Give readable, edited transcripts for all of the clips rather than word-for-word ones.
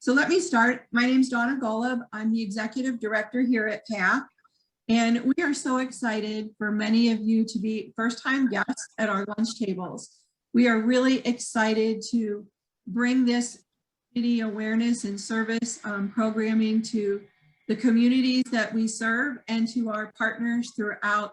So let me start. My name is Donna Golub. I'm the Executive Director here at PATH. And we are so excited for many of you to be first-time guests at our lunch tables. We are really excited to bring this community awareness and service programming to the communities that we serve and to our partners throughout,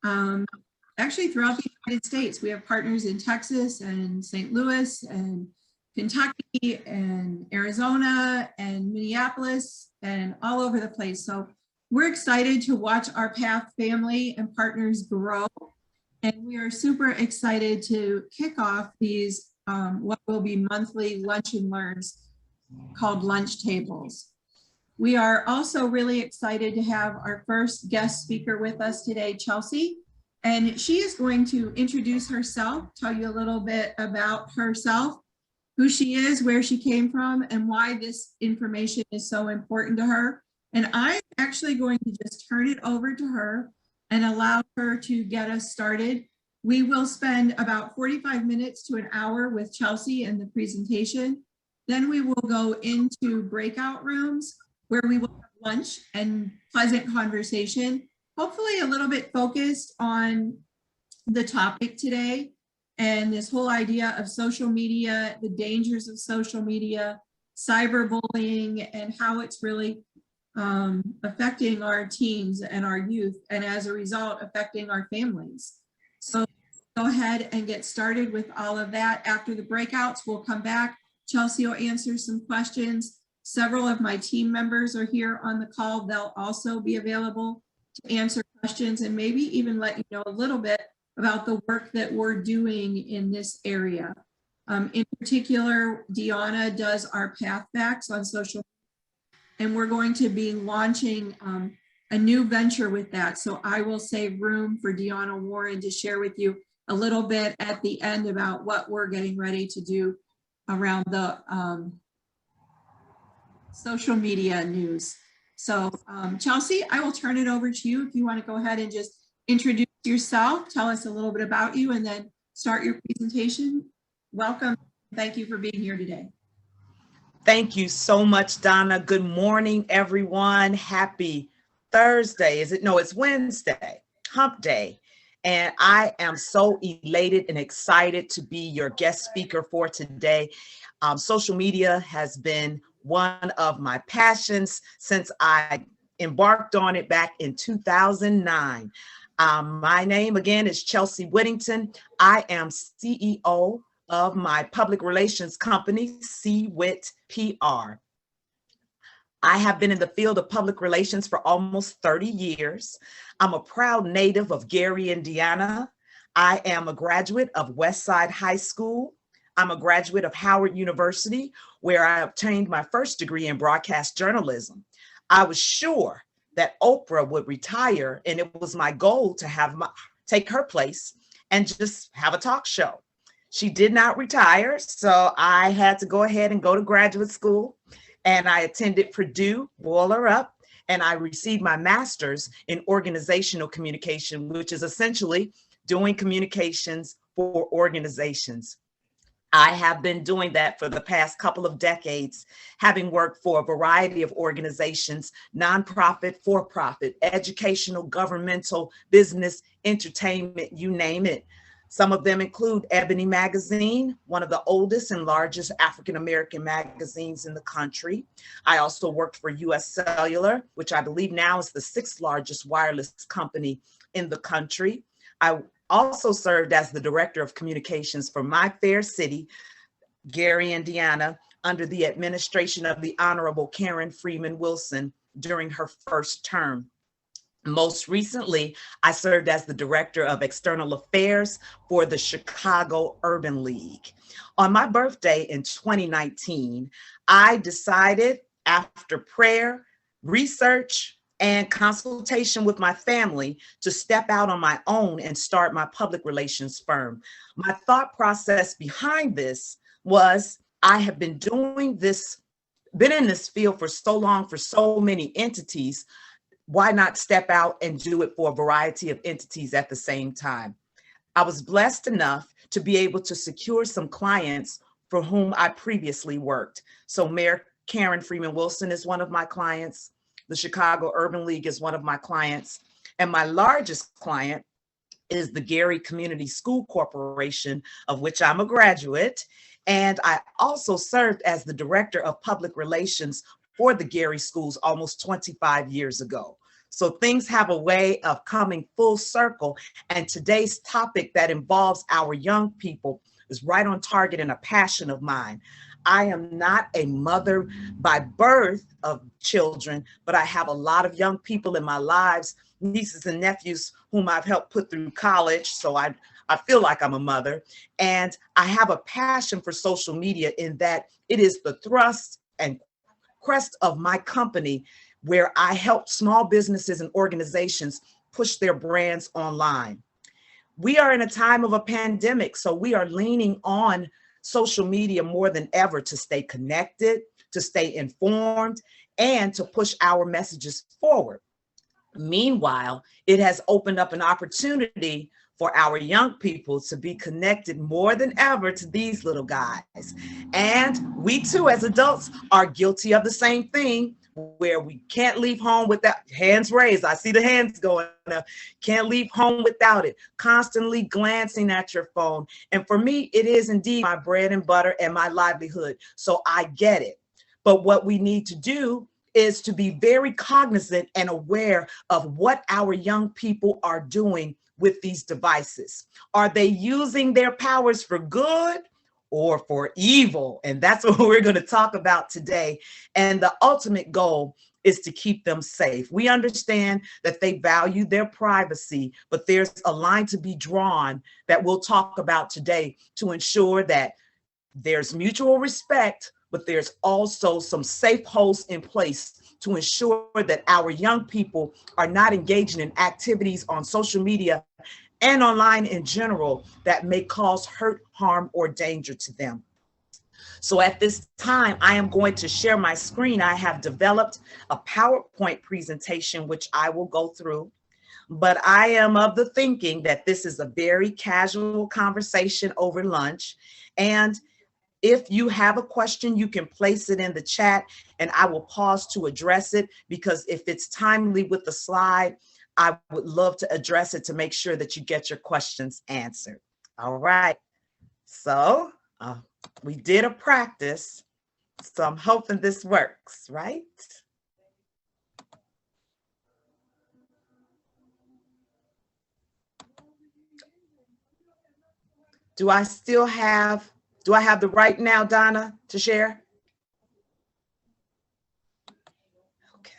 actually throughout the United States. We have partners in Texas and St. Louis and Kentucky and Arizona and Minneapolis and all over the place. So we're excited to watch our PATH family and partners grow. And we are super excited to kick off these, what will be monthly lunch and learns called lunch tables. We are also really excited to have our first guest speaker with us today, Chelsea. And she is going to introduce herself, tell you a little bit about herself, who she is, where she came from, and why this information is so important to her. And I'm actually going to just turn it over to her and allow her to get us started. We will spend about 45 minutes to an hour with Chelsea and the presentation. Then we will go into breakout rooms where we will have lunch and pleasant conversation, hopefully a little bit focused on the topic today and this whole idea of social media, the dangers of social media, cyberbullying, and how it's really affecting our teens and our youth, and as a result, affecting our families. So go ahead and get started with all of that. After the breakouts, we'll come back. Chelsea will answer some questions. Several of my team members are here on the call. They'll also be available to answer questions and maybe even let you know a little bit about the work that we're doing in this area. In particular, Deanna does our PATH Facts on social, and we're going to be launching a new venture with that. So I will save room for Deanna Warren to share with you a little bit at the end about what we're getting ready to do around the social media news. So Chelsea, I will turn it over to you if you want to go ahead and just introduce yourself, tell us a little bit about you, and then start your presentation. Welcome. Thank you for being here today. Thank you so much, Donna. Good morning, everyone. Happy Thursday. Is it? No, it's Wednesday, hump day. And I am so elated and excited to be your guest speaker for today. Social media has been one of my passions since I embarked on it back in 2009. My name again is Chelsea Whittington. I am CEO of my public relations company, CWIT PR. I have been in the field of public relations for almost 30 years. I'm a proud native of Gary, Indiana. I am a graduate of Westside High School. I'm a graduate of Howard University, where I obtained my first degree in broadcast journalism. I was sure that Oprah would retire, and it was my goal to take her place and just have a talk show. She did not retire, so I had to go ahead and go to graduate school, and I attended Purdue, Boiler Up, and I received my master's in organizational communication, which is essentially doing communications for organizations. I have been doing that for the past couple of decades, having worked for a variety of organizations, nonprofit, for-profit, educational, governmental, business, entertainment, you name it. Some of them include Ebony Magazine, one of the oldest and largest African-American magazines in the country. I also worked for US Cellular, which I believe now is the 6th largest wireless company in the country. I also served as the director of communications for my fair city, Gary, Indiana, under the administration of the Honorable Karen Freeman Wilson during her first term. Most recently, I served as the director of external affairs for the Chicago Urban League. On my birthday in 2019, I decided, after prayer, research, and consultation with my family, to step out on my own and start my public relations firm. My thought process behind this was, I have been doing this, been in this field for so long, for so many entities. Why not step out and do it for a variety of entities at the same time? I was blessed enough to be able to secure some clients for whom I previously worked. So Mayor Karen Freeman Wilson is one of my clients. The Chicago Urban League is one of my clients. And my largest client is the Gary Community School Corporation, of which I'm a graduate. And I also served as the Director of Public Relations for the Gary schools almost 25 years ago. So things have a way of coming full circle. And today's topic that involves our young people is right on target and a passion of mine. I am not a mother by birth of children, but I have a lot of young people in my lives, nieces and nephews whom I've helped put through college. So I feel like I'm a mother. And I have a passion for social media in that it is the thrust and crest of my company, where I help small businesses and organizations push their brands online. We are in a time of a pandemic, so we are leaning on social media more than ever to stay connected, to stay informed, and to push our messages forward. Meanwhile, it has opened up an opportunity for our young people to be connected more than ever to these little guys. And we too, as adults, are guilty of the same thing, where we can't leave home without, hands raised, I see the hands going up, can't leave home without it, constantly glancing at your phone. And for me, it is indeed my bread and butter and my livelihood. So I get it. But what we need to do is to be very cognizant and aware of what our young people are doing with these devices. Are they using their powers for good or for evil? And that's what we're going to talk about today. And the ultimate goal is to keep them safe. We understand that they value their privacy, but there's a line to be drawn that we'll talk about today to ensure that there's mutual respect, but there's also some safe holds in place to ensure that our young people are not engaging in activities on social media and online in general that may cause hurt, harm, or danger to them. So at this time, I am going to share my screen. I have developed a PowerPoint presentation, which I will go through, but I am of the thinking that this is a very casual conversation over lunch. And if you have a question, you can place it in the chat and I will pause to address it, because if it's timely with the slide, I would love to address it to make sure that you get your questions answered. All right. So we did a practice, so I'm hoping this works, right? Do I have the right now, Donna, to share? Okay.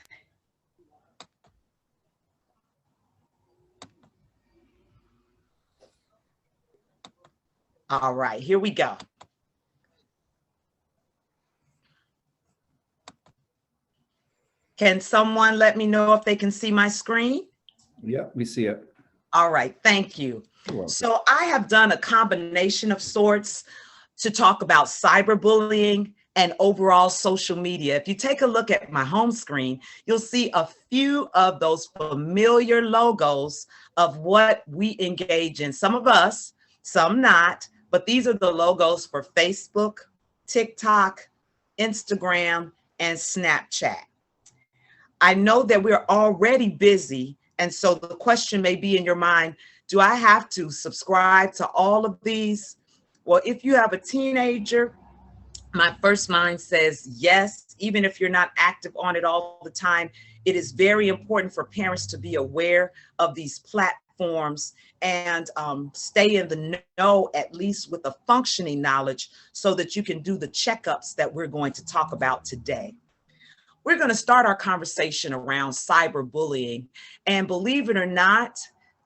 All right, here we go. Can someone let me know if they can see my screen? Yeah, we see it. All right, thank you. So I have done a combination of sorts to talk about cyberbullying and overall social media. If you take a look at my home screen, you'll see a few of those familiar logos of what we engage in. Some of us, some not, but these are the logos for Facebook, TikTok, Instagram, and Snapchat. I know that we're already busy, and so the question may be in your mind, do I have to subscribe to all of these? Well, if you have a teenager, my first mind says yes. Even if you're not active on it all the time, it is very important for parents to be aware of these platforms and stay in the know, at least with a functioning knowledge, so that you can do the checkups that we're going to talk about today. We're going to start our conversation around cyberbullying. And believe it or not,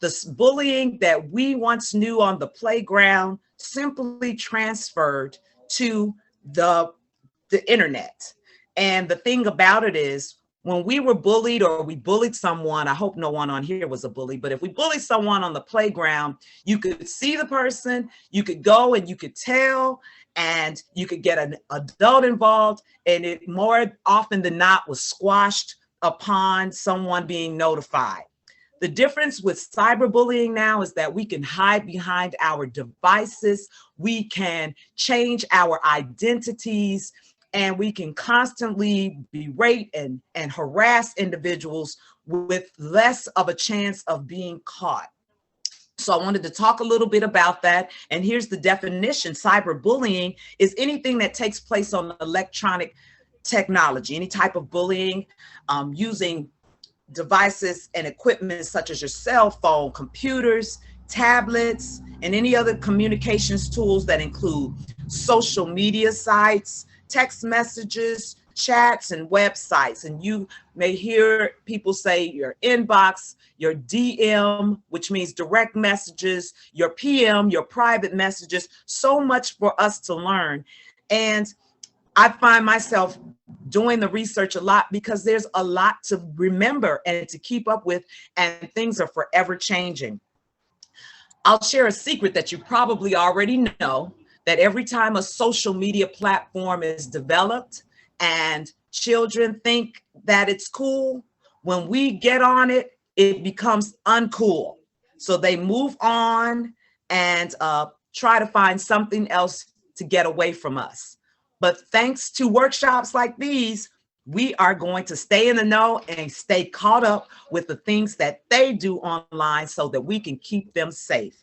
the bullying that we once knew on the playground simply transferred to the internet. And the thing about it is, when we were bullied or we bullied someone, I hope no one on here was a bully, but if we bullied someone on the playground, you could see the person, you could go and you could tell, and you could get an adult involved, and it more often than not was squashed upon someone being notified. The difference with cyberbullying now is that we can hide behind our devices. We can change our identities. and we can constantly berate and harass individuals with less of a chance of being caught. So I wanted to talk a little bit about that. And here's the definition. Cyberbullying is anything that takes place on electronic technology, any type of bullying using devices and equipment such as your cell phone, computers, tablets, and any other communications tools that include social media sites, text messages, chats, and websites. And you may hear people say your inbox, your DM, which means direct messages, your PM, your private messages, so much for us to learn. And I find myself doing the research a lot because there's a lot to remember and to keep up with, and things are forever changing. I'll share a secret that you probably already know, that every time a social media platform is developed and children think that it's cool, when we get on it, it becomes uncool. So they move on and try to find something else to get away from us. But thanks to workshops like these, we are going to stay in the know and stay caught up with the things that they do online so that we can keep them safe.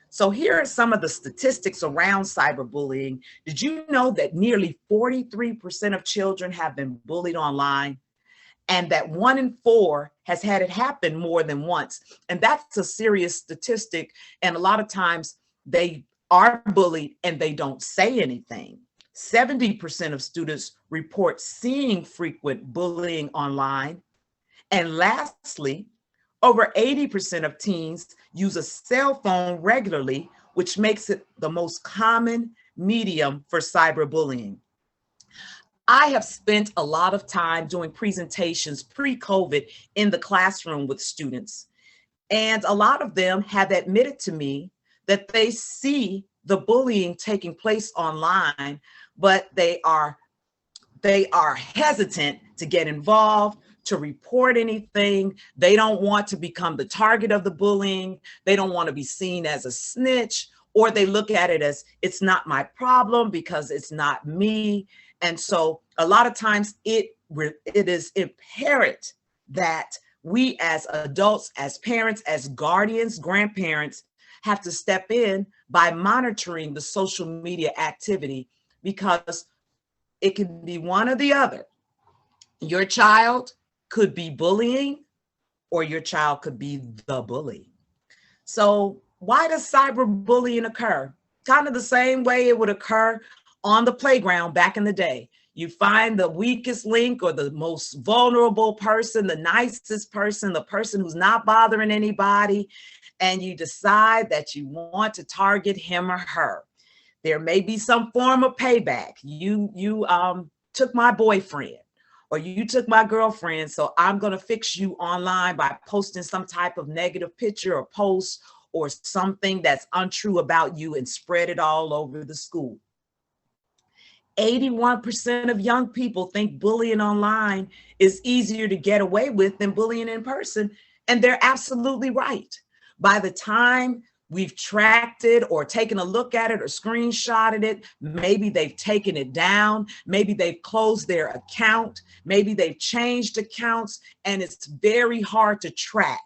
So here are some of the statistics around cyberbullying. Did you know that nearly 43% of children have been bullied online, and that 1 in 4 has had it happen more than once? And that's a serious statistic. And a lot of times they are bullied and they don't say anything. 70% of students report seeing frequent bullying online. And lastly, over 80% of teens use a cell phone regularly, which makes it the most common medium for cyberbullying. I have spent a lot of time doing presentations pre-COVID in the classroom with students, and a lot of them have admitted to me that they see the bullying taking place online, but they are hesitant to get involved, to report anything. They don't want to become the target of the bullying. They don't want to be seen as a snitch, or they look at it as it's not my problem because it's not me. And so a lot of times it is imperative that we as adults, as parents, as guardians, grandparents, have to step in by monitoring the social media activity, because it can be one or the other. Your child could be bullying, or your child could be the bully. So why does cyberbullying occur? Kind of the same way it would occur on the playground back in the day. You find the weakest link or the most vulnerable person, the nicest person, the person who's not bothering anybody, and you decide that you want to target him or her. There may be some form of payback. You took my boyfriend, or you took my girlfriend, so I'm going to fix you online by posting some type of negative picture or post or something that's untrue about you and spread it all over the school. 81% of young people think bullying online is easier to get away with than bullying in person, and they're absolutely right. By the time we've tracked it or taken a look at it or screenshotted it, maybe they've taken it down, maybe they've closed their account, maybe they've changed accounts, and it's very hard to track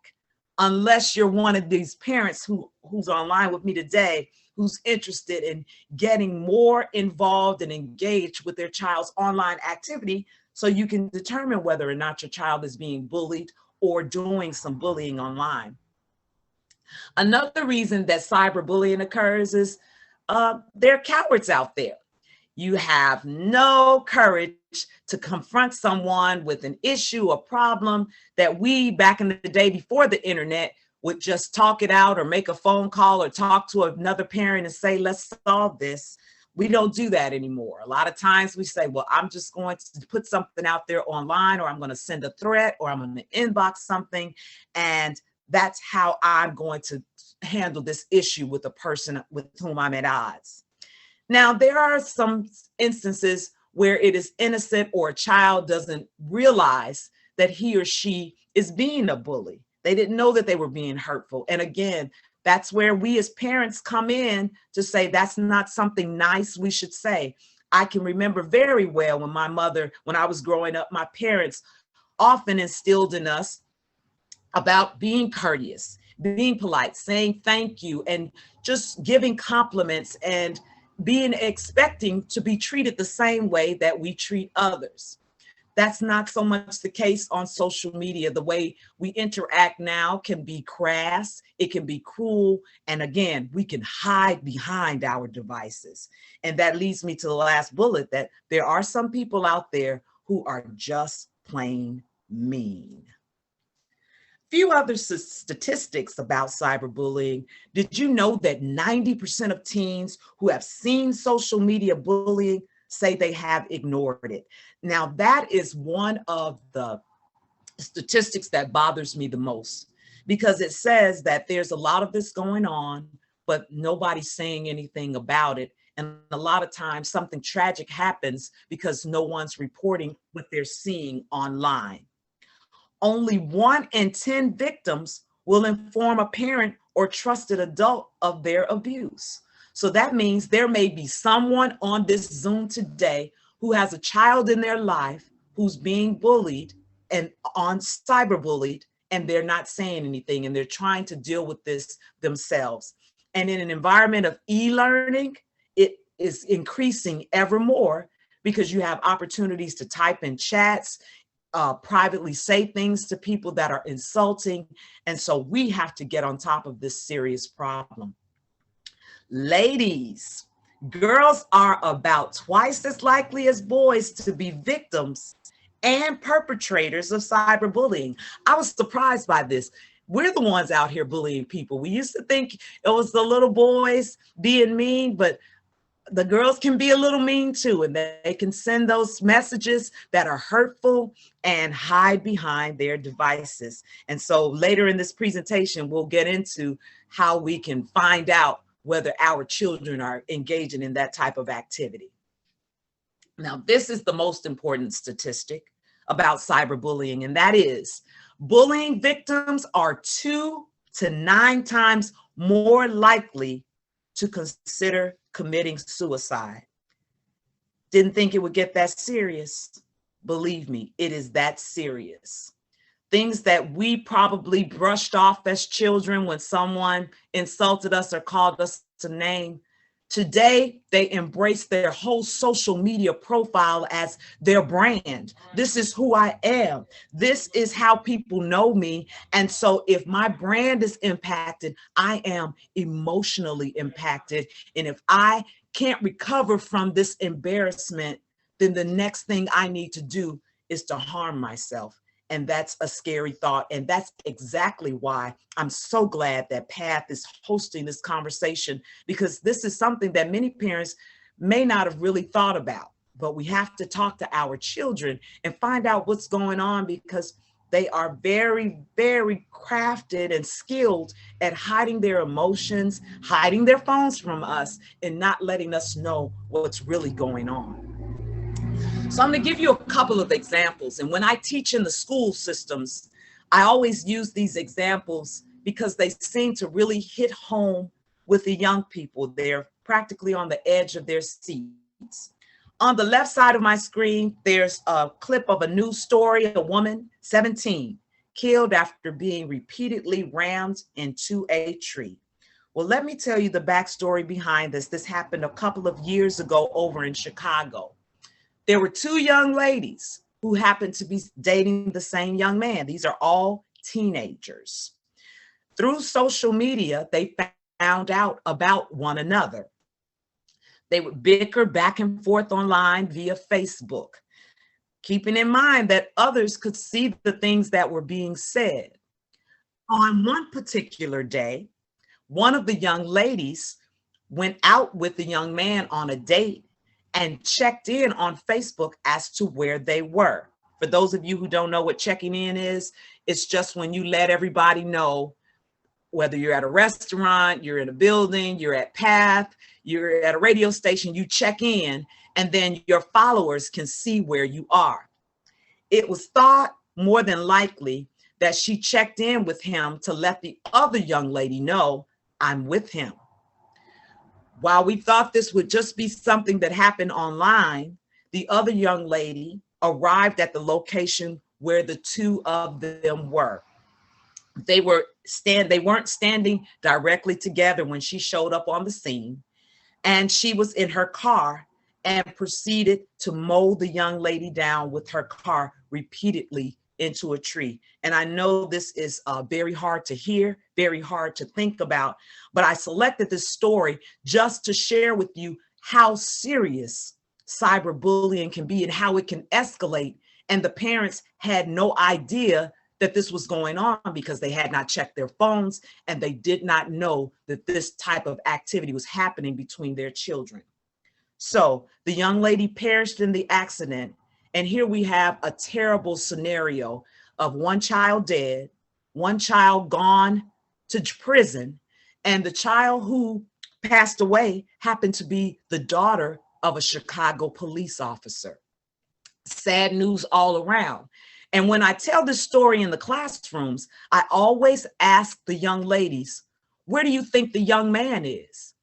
unless you're one of these parents who's online with me today, who's interested in getting more involved and engaged with their child's online activity, so you can determine whether or not your child is being bullied or doing some bullying online. Another reason that cyberbullying occurs is there are cowards out there. You have no courage to confront someone with an issue or problem that we, back in the day before the internet, would just talk it out or make a phone call or talk to another parent and say, let's solve this. We don't do that anymore. A lot of times we say, well, I'm just going to put something out there online, or I'm going to send a threat, or I'm going to inbox something, and that's how I'm going to handle this issue with a person with whom I'm at odds. Now, there are some instances where it is innocent, or a child doesn't realize that he or she is being a bully. They didn't know that they were being hurtful. And again, that's where we as parents come in to say that's not something nice we should say. I can remember very well when my mother, when I was growing up, my parents often instilled in us about being courteous, being polite, saying thank you, and just giving compliments and being expecting to be treated the same way that we treat others. That's not so much the case on social media. The way we interact now can be crass, it can be cruel, and again, we can hide behind our devices. And that leads me to the last bullet, that there are some people out there who are just plain mean. Few other statistics about cyberbullying. Did you know that 90% of teens who have seen social media bullying say they have ignored it? Now, that is one of the statistics that bothers me the most, because it says that there's a lot of this going on, but nobody's saying anything about it. And a lot of times something tragic happens because no one's reporting what they're seeing online. Only 1 in 10 victims will inform a parent or trusted adult of their abuse. So that means there may be someone on this Zoom today who has a child in their life who's being bullied and on cyberbullied, and they're not saying anything, and they're trying to deal with this themselves. And in an environment of e-learning, it is increasing ever more because you have opportunities to type in chats, privately say things to people that are insulting. And so we have to get on top of this serious problem. Ladies, girls are about twice as likely as boys to be victims and perpetrators of cyberbullying. I was surprised by this. We're the ones out here bullying people. We used to think it was the little boys being mean, but the girls can be a little mean too, and they can send those messages that are hurtful and hide behind their devices. And so later in this presentation, we'll get into how we can find out whether our children are engaging in that type of activity. Now, this is the most important statistic about cyberbullying, and that is bullying victims are 2 to 9 times more likely to consider committing suicide. Didn't think it would get that serious. Believe me, it is that serious. Things that we probably brushed off as children when someone insulted us or called us a name, today they embrace their whole social media profile as their brand. This is who I am. This is how people know me. And so if my brand is impacted, I am emotionally impacted. And if I can't recover from this embarrassment, then the next thing I need to do is to harm myself. And that's a scary thought. And that's exactly why I'm so glad that PATH is hosting this conversation, because this is something that many parents may not have really thought about. But we have to talk to our children and find out what's going on, because they are very, very crafted and skilled at hiding their emotions, hiding their phones from us, and not letting us know what's really going on. So I'm going to give you a couple of examples. And when I teach in the school systems, I always use these examples because they seem to really hit home with the young people. They're practically on the edge of their seats. On the left side of my screen, there's a clip of a news story. A woman, 17, killed after being repeatedly rammed into a tree. Well, let me tell you the backstory behind this. This happened a couple of years ago over in Chicago. There were 2 young ladies who happened to be dating the same young man. These are all teenagers. Through social media, they found out about one another. They would bicker back and forth online via Facebook, keeping in mind that others could see the things that were being said. On one particular day, one of the young ladies went out with the young man on a date and checked in on Facebook as to where they were. For those of you who don't know what checking in is, it's just when you let everybody know, whether you're at a restaurant, you're in a building, you're at PATH, you're at a radio station, you check in, and then your followers can see where you are. It was thought more than likely that she checked in with him to let the other young lady know, I'm with him. While we thought this would just be something that happened online, the other young lady arrived at the location where the two of them were. They weren't standing directly together when she showed up on the scene, and she was in her car and proceeded to mow the young lady down with her car repeatedly into a tree. And I know this is very hard to hear, very hard to think about, but I selected this story just to share with you how serious cyberbullying can be and how it can escalate. And the parents had no idea that this was going on because they had not checked their phones and they did not know that this type of activity was happening between their children. So the young lady perished in the accident. And here we have a terrible scenario of one child dead, one child gone to prison, and the child who passed away happened to be the daughter of a Chicago police officer. Sad news all around. And when I tell this story in the classrooms, I always ask the young ladies, where do you think the young man is?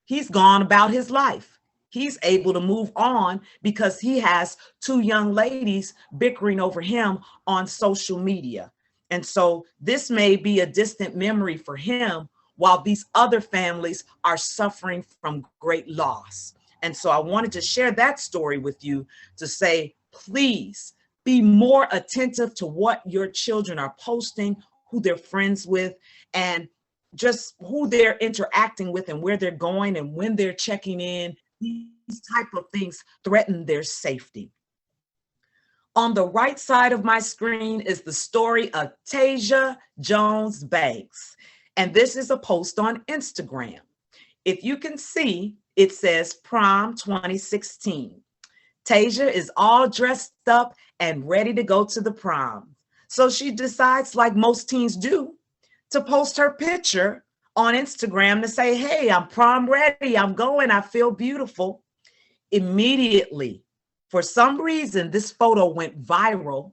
He's gone about his life. He's able to move on because he has two young ladies bickering over him on social media. And so this may be a distant memory for him while these other families are suffering from great loss. And so I wanted to share that story with you to say, please be more attentive to what your children are posting, who they're friends with, and just who they're interacting with and where they're going and when they're checking in. These type of things threaten their safety. On the right side of my screen is the story of Tasia Jones Banks. And this is a post on Instagram. If you can see, it says prom 2016. Tasia is all dressed up and ready to go to the prom. So she decides, like most teens do, to post her picture on Instagram to say, hey, I'm prom ready, I'm going, I feel beautiful. Immediately, for some reason, this photo went viral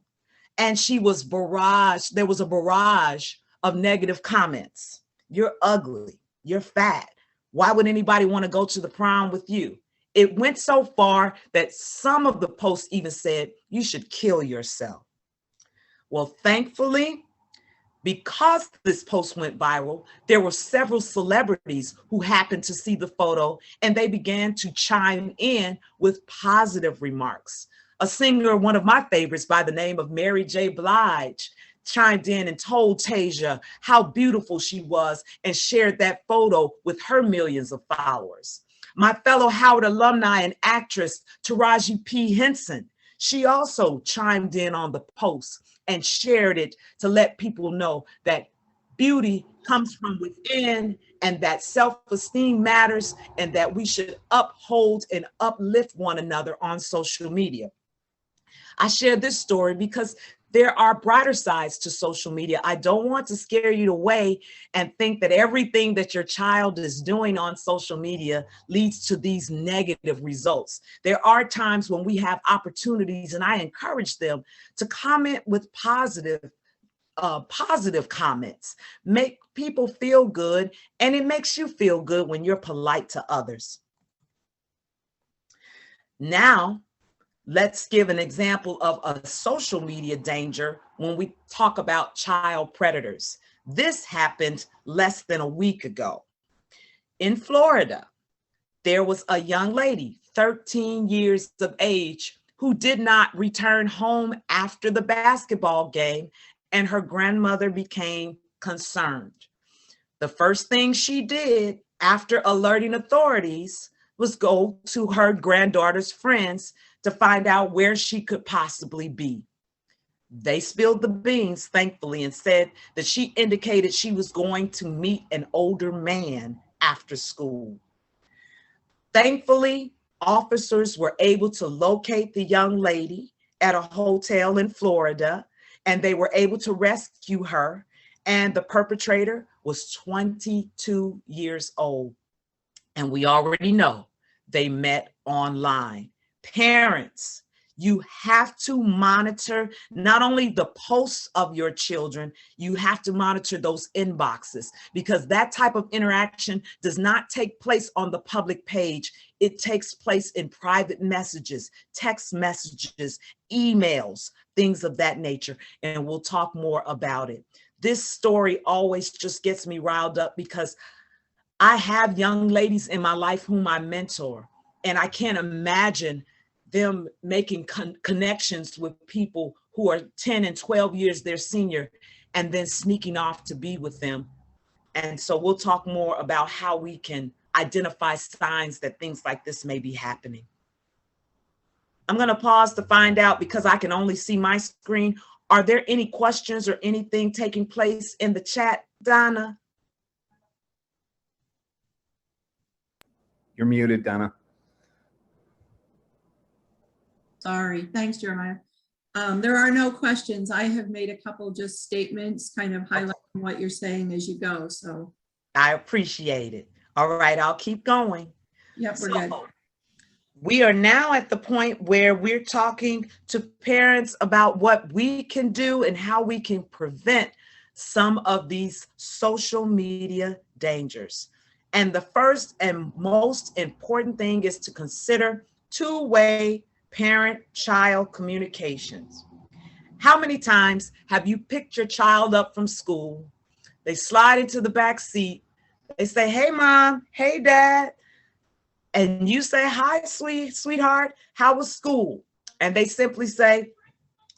and she was barraged. There was a barrage of negative comments. You're ugly, you're fat. Why would anybody want to go to the prom with you? It went so far that some of the posts even said, you should kill yourself. Well, thankfully, because this post went viral, there were several celebrities who happened to see the photo and they began to chime in with positive remarks. A singer, one of my favorites by the name of Mary J. Blige, chimed in and told Tasia how beautiful she was and shared that photo with her millions of followers. My fellow Howard alumni and actress, Taraji P. Henson, she also chimed in on the post and shared it to let people know that beauty comes from within and that self-esteem matters and that we should uphold and uplift one another on social media. I share this story because there are brighter sides to social media. I don't want to scare you away and think that everything that your child is doing on social media leads to these negative results. There are times when we have opportunities, and I encourage them to comment with positive comments. Make people feel good, and it makes you feel good when you're polite to others. Now, let's give an example of a social media danger when we talk about child predators. This happened less than a week ago. In Florida, there was a young lady, 13 years of age, who did not return home after the basketball game, and her grandmother became concerned. The first thing she did after alerting authorities was go to her granddaughter's friends to find out where she could possibly be. They spilled the beans, thankfully, and said that she indicated she was going to meet an older man after school. Thankfully, officers were able to locate the young lady at a hotel in Florida, and they were able to rescue her, and the perpetrator was 22 years old. And we already know they met online. Parents, You have to monitor not only the posts of your children, you have to monitor those inboxes, because that type of interaction does not take place on the public page. It takes place in private messages, text messages, emails, things of that nature. And we'll talk more about it. This story always just gets me riled up because I have young ladies in my life whom I mentor, and I can't imagine them making connections with people who are 10 and 12 years their senior and then sneaking off to be with them. And so we'll talk more about how we can identify signs that things like this may be happening. I'm going to pause to find out, because I can only see my screen. Are there any questions or anything taking place in the chat, Donna? You're muted, Donna. Sorry. Thanks, Jeremiah. There are no questions. I have made a couple just statements, kind of highlighting what you're saying as you go. So I appreciate it. All right, I'll keep going. yep, we're good. We are now at the point where we're talking to parents about what we can do and how we can prevent some of these social media dangers. And the first and most important thing is to consider two-way parent-child communications. How many times have you picked your child up from school? They slide into the back seat. They say, "Hey, Mom. Hey, Dad." And you say, "Hi, sweetheart. How was school?" And they simply say,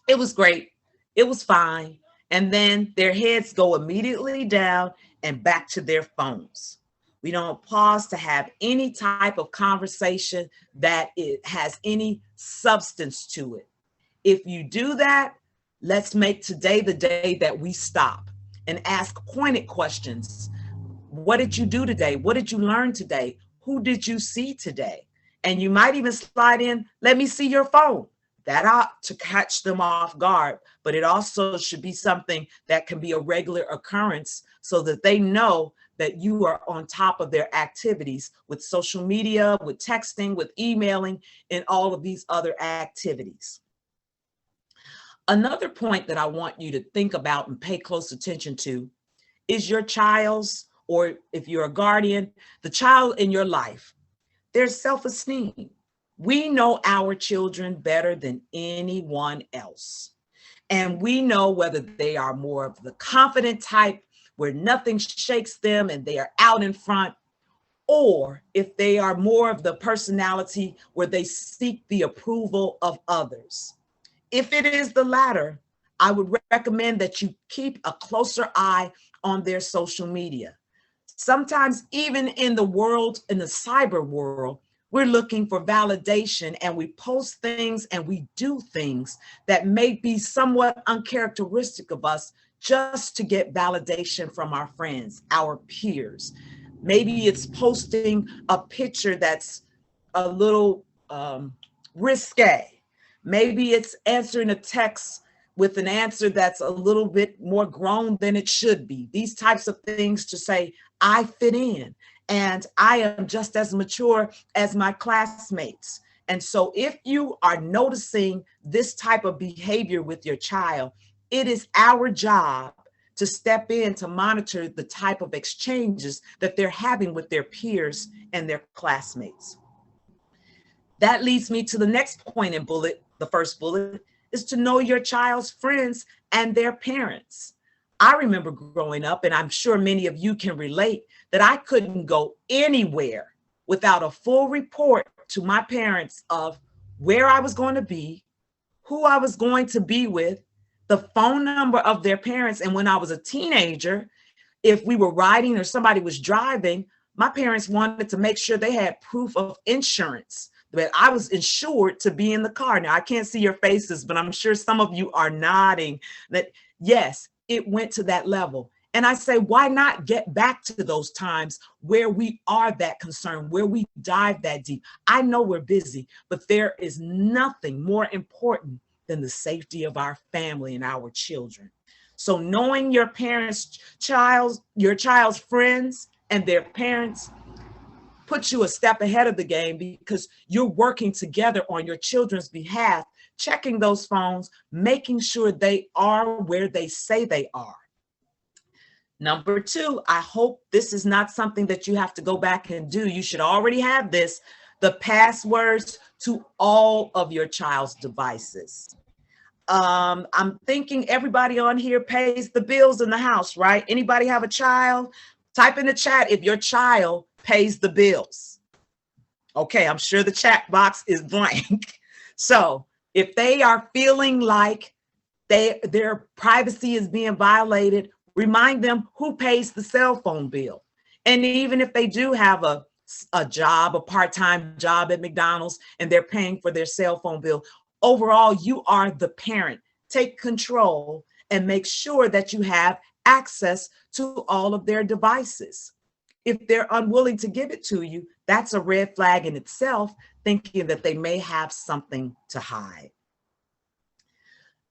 "It was great. It was fine." And then their heads go immediately down and back to their phones. We don't pause to have any type of conversation that it has any substance to it. If you do that, let's make today the day that we stop and ask pointed questions. What did you do today? What did you learn today? Who did you see today? And you might even slide in, "Let me see your phone." That ought to catch them off guard, but it also should be something that can be a regular occurrence so that they know that you are on top of their activities with social media, with texting, with emailing, and all of these other activities. Another point that I want you to think about and pay close attention to is your child's, or if you're a guardian, the child in your life, their self-esteem. We know our children better than anyone else. And we know whether they are more of the confident type where nothing shakes them and they are out in front, or if they are more of the personality where they seek the approval of others. If it is the latter, I would recommend that you keep a closer eye on their social media. Sometimes even in the world, in the cyber world, we're looking for validation, and we post things and we do things that may be somewhat uncharacteristic of us just to get validation from our friends, our peers. Maybe it's posting a picture that's a little risque. Maybe it's answering a text with an answer that's a little bit more grown than it should be. These types of things to say, "I fit in and I am just as mature as my classmates." And so if you are noticing this type of behavior with your child, it is our job to step in to monitor the type of exchanges that they're having with their peers and their classmates. That leads me to the next point in bullet. The first bullet is to know your child's friends and their parents. I remember growing up, and I'm sure many of you can relate, that I couldn't go anywhere without a full report to my parents of where I was going to be, who I was going to be with, the phone number of their parents. And when I was a teenager, if we were riding or somebody was driving, my parents wanted to make sure they had proof of insurance, that I was insured to be in the car. Now, I can't see your faces, but I'm sure some of you are nodding that, yes, it went to that level. And I say, why not get back to those times where we are that concerned, where we dive that deep? I know we're busy, but there is nothing more important than the safety of our family and our children. So knowing your your child's friends and their parents puts you a step ahead of the game, because you're working together on your children's behalf checking those phones, making sure they are where they say they are. Number two, I hope this is not something that you have to go back and do. You should already have this, the passwords to all of your child's devices. I'm thinking everybody on here pays the bills in the house, right? Anybody have a child? Type in the chat if your child pays the bills. Okay, I'm sure the chat box is blank. So if they are feeling like their privacy is being violated, remind them who pays the cell phone bill. And even if they do have a job, a part-time job at McDonald's, and they're paying for their cell phone bill, overall, you are the parent. Take control and make sure that you have access to all of their devices. If they're unwilling to give it to you, that's a red flag in itself, thinking that they may have something to hide.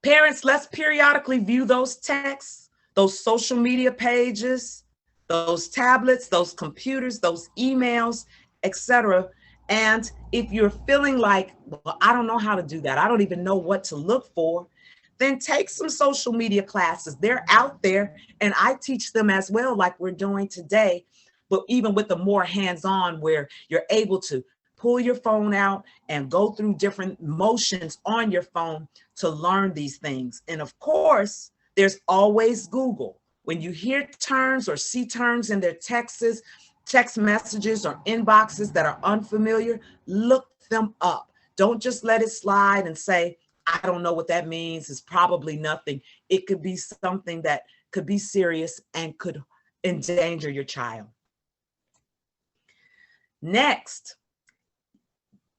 Parents, let's periodically view those texts, those social media pages, those tablets, those computers, those emails, etc. And if you're feeling like, well, I don't know how to do that, I don't even know what to look for, then take some social media classes. They're out there, and I teach them as well, like we're doing today, but even with the more hands-on, where you're able to pull your phone out and go through different motions on your phone to learn these things. And of course, there's always Google. When you hear terms or see terms in their texts, text messages or inboxes that are unfamiliar, look them up. Don't just let it slide and say, I don't know what that means. It's probably nothing. It could be something that could be serious and could endanger your child. Next,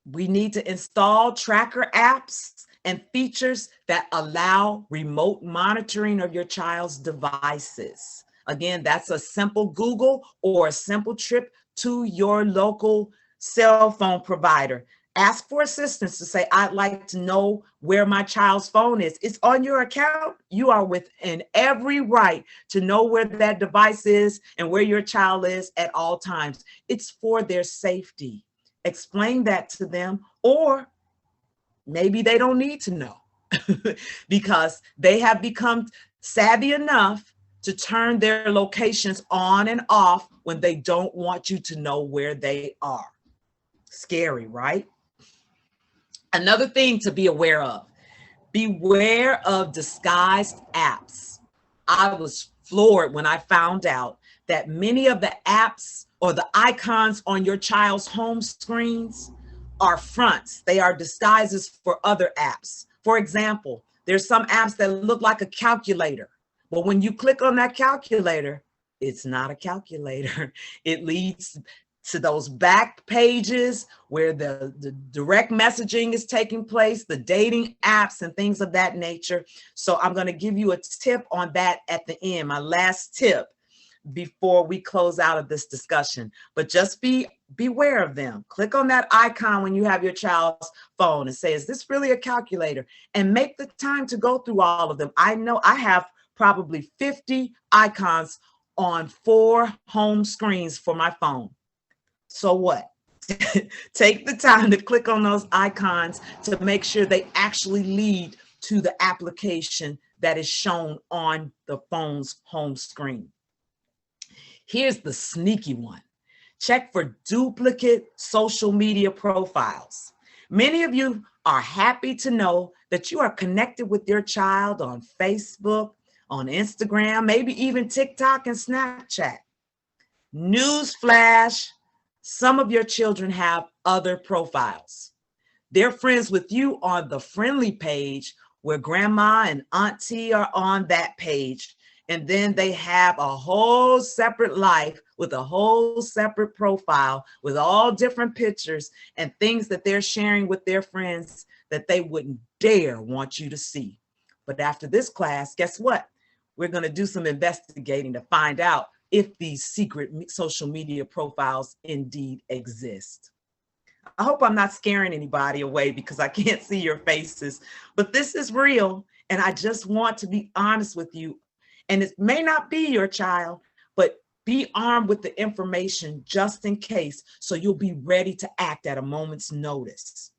we need to install tracker apps and features that allow remote monitoring of your child's devices. Again, that's a simple Google or a simple trip to your local cell phone provider. Ask for assistance to say, I'd like to know where my child's phone is. It's on your account. You are within every right to know where that device is and where your child is at all times. It's for their safety. Explain that to them, or maybe they don't need to know because they have become savvy enough to turn their locations on and off when they don't want you to know where they are. Scary, right? Another thing to be aware of, beware of disguised apps. I was floored when I found out that many of the apps or the icons on your child's home screens are fronts. They are disguises for other apps. For example, there's some apps that look like a calculator, but when you click on that calculator, it's not a calculator. It leads to those back pages where the direct messaging is taking place, the dating apps and things of that nature. So I'm going to give you a tip on that at the end, my last tip before we close out of this discussion. But just beware of them. Click on that icon when you have your child's phone and say, is this really a calculator? And make the time to go through all of them. I know I have probably 50 icons on 4 home screens for my phone. So what? Take the time to click on those icons to make sure they actually lead to the application that is shown on the phone's home screen. Here's the sneaky one. Check for duplicate social media profiles. Many of you are happy to know that you are connected with your child on Facebook, on Instagram, maybe even TikTok and Snapchat. Newsflash, some of your children have other profiles. They're friends with you on the friendly page where grandma and auntie are on that page. And then they have a whole separate life with a whole separate profile with all different pictures and things that they're sharing with their friends that they wouldn't dare want you to see. But after this class, guess what? We're going to do some investigating to find out if these secret social media profiles indeed exist. I hope I'm not scaring anybody away because I can't see your faces, but this is real. And I just want to be honest with you. And it may not be your child, but be armed with the information just in case, so you'll be ready to act at a moment's notice.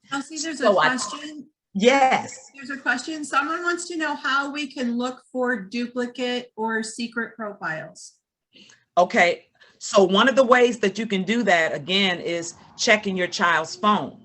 Kelsey, there's a question. Yes. There's a question. Someone wants to know how we can look for duplicate or secret profiles. Okay. So one of the ways that you can do that, again, is checking your child's phone.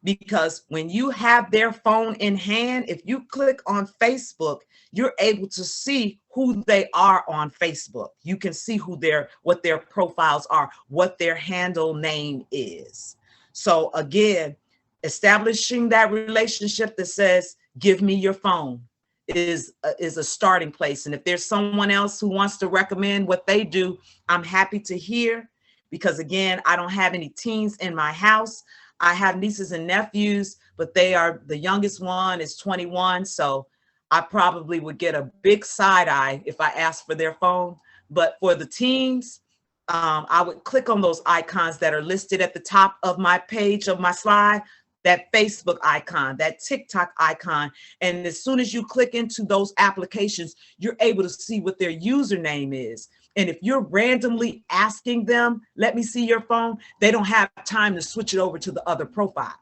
Because when you have their phone in hand, if you click on Facebook, you're able to see who they are on Facebook. You can see what their profiles are, what their handle name is. So again, establishing that relationship that says, give me your phone, is a starting place. And if there's someone else who wants to recommend what they do, I'm happy to hear, because again, I don't have any teens in my house. I have nieces and nephews, but the youngest one is 21. So I probably would get a big side eye if I asked for their phone. But for the teens, I would click on those icons that are listed at the top of my page of my slide, that Facebook icon, that TikTok icon. And as soon as you click into those applications, you're able to see what their username is. And if you're randomly asking them, let me see your phone, they don't have time to switch it over to the other profile,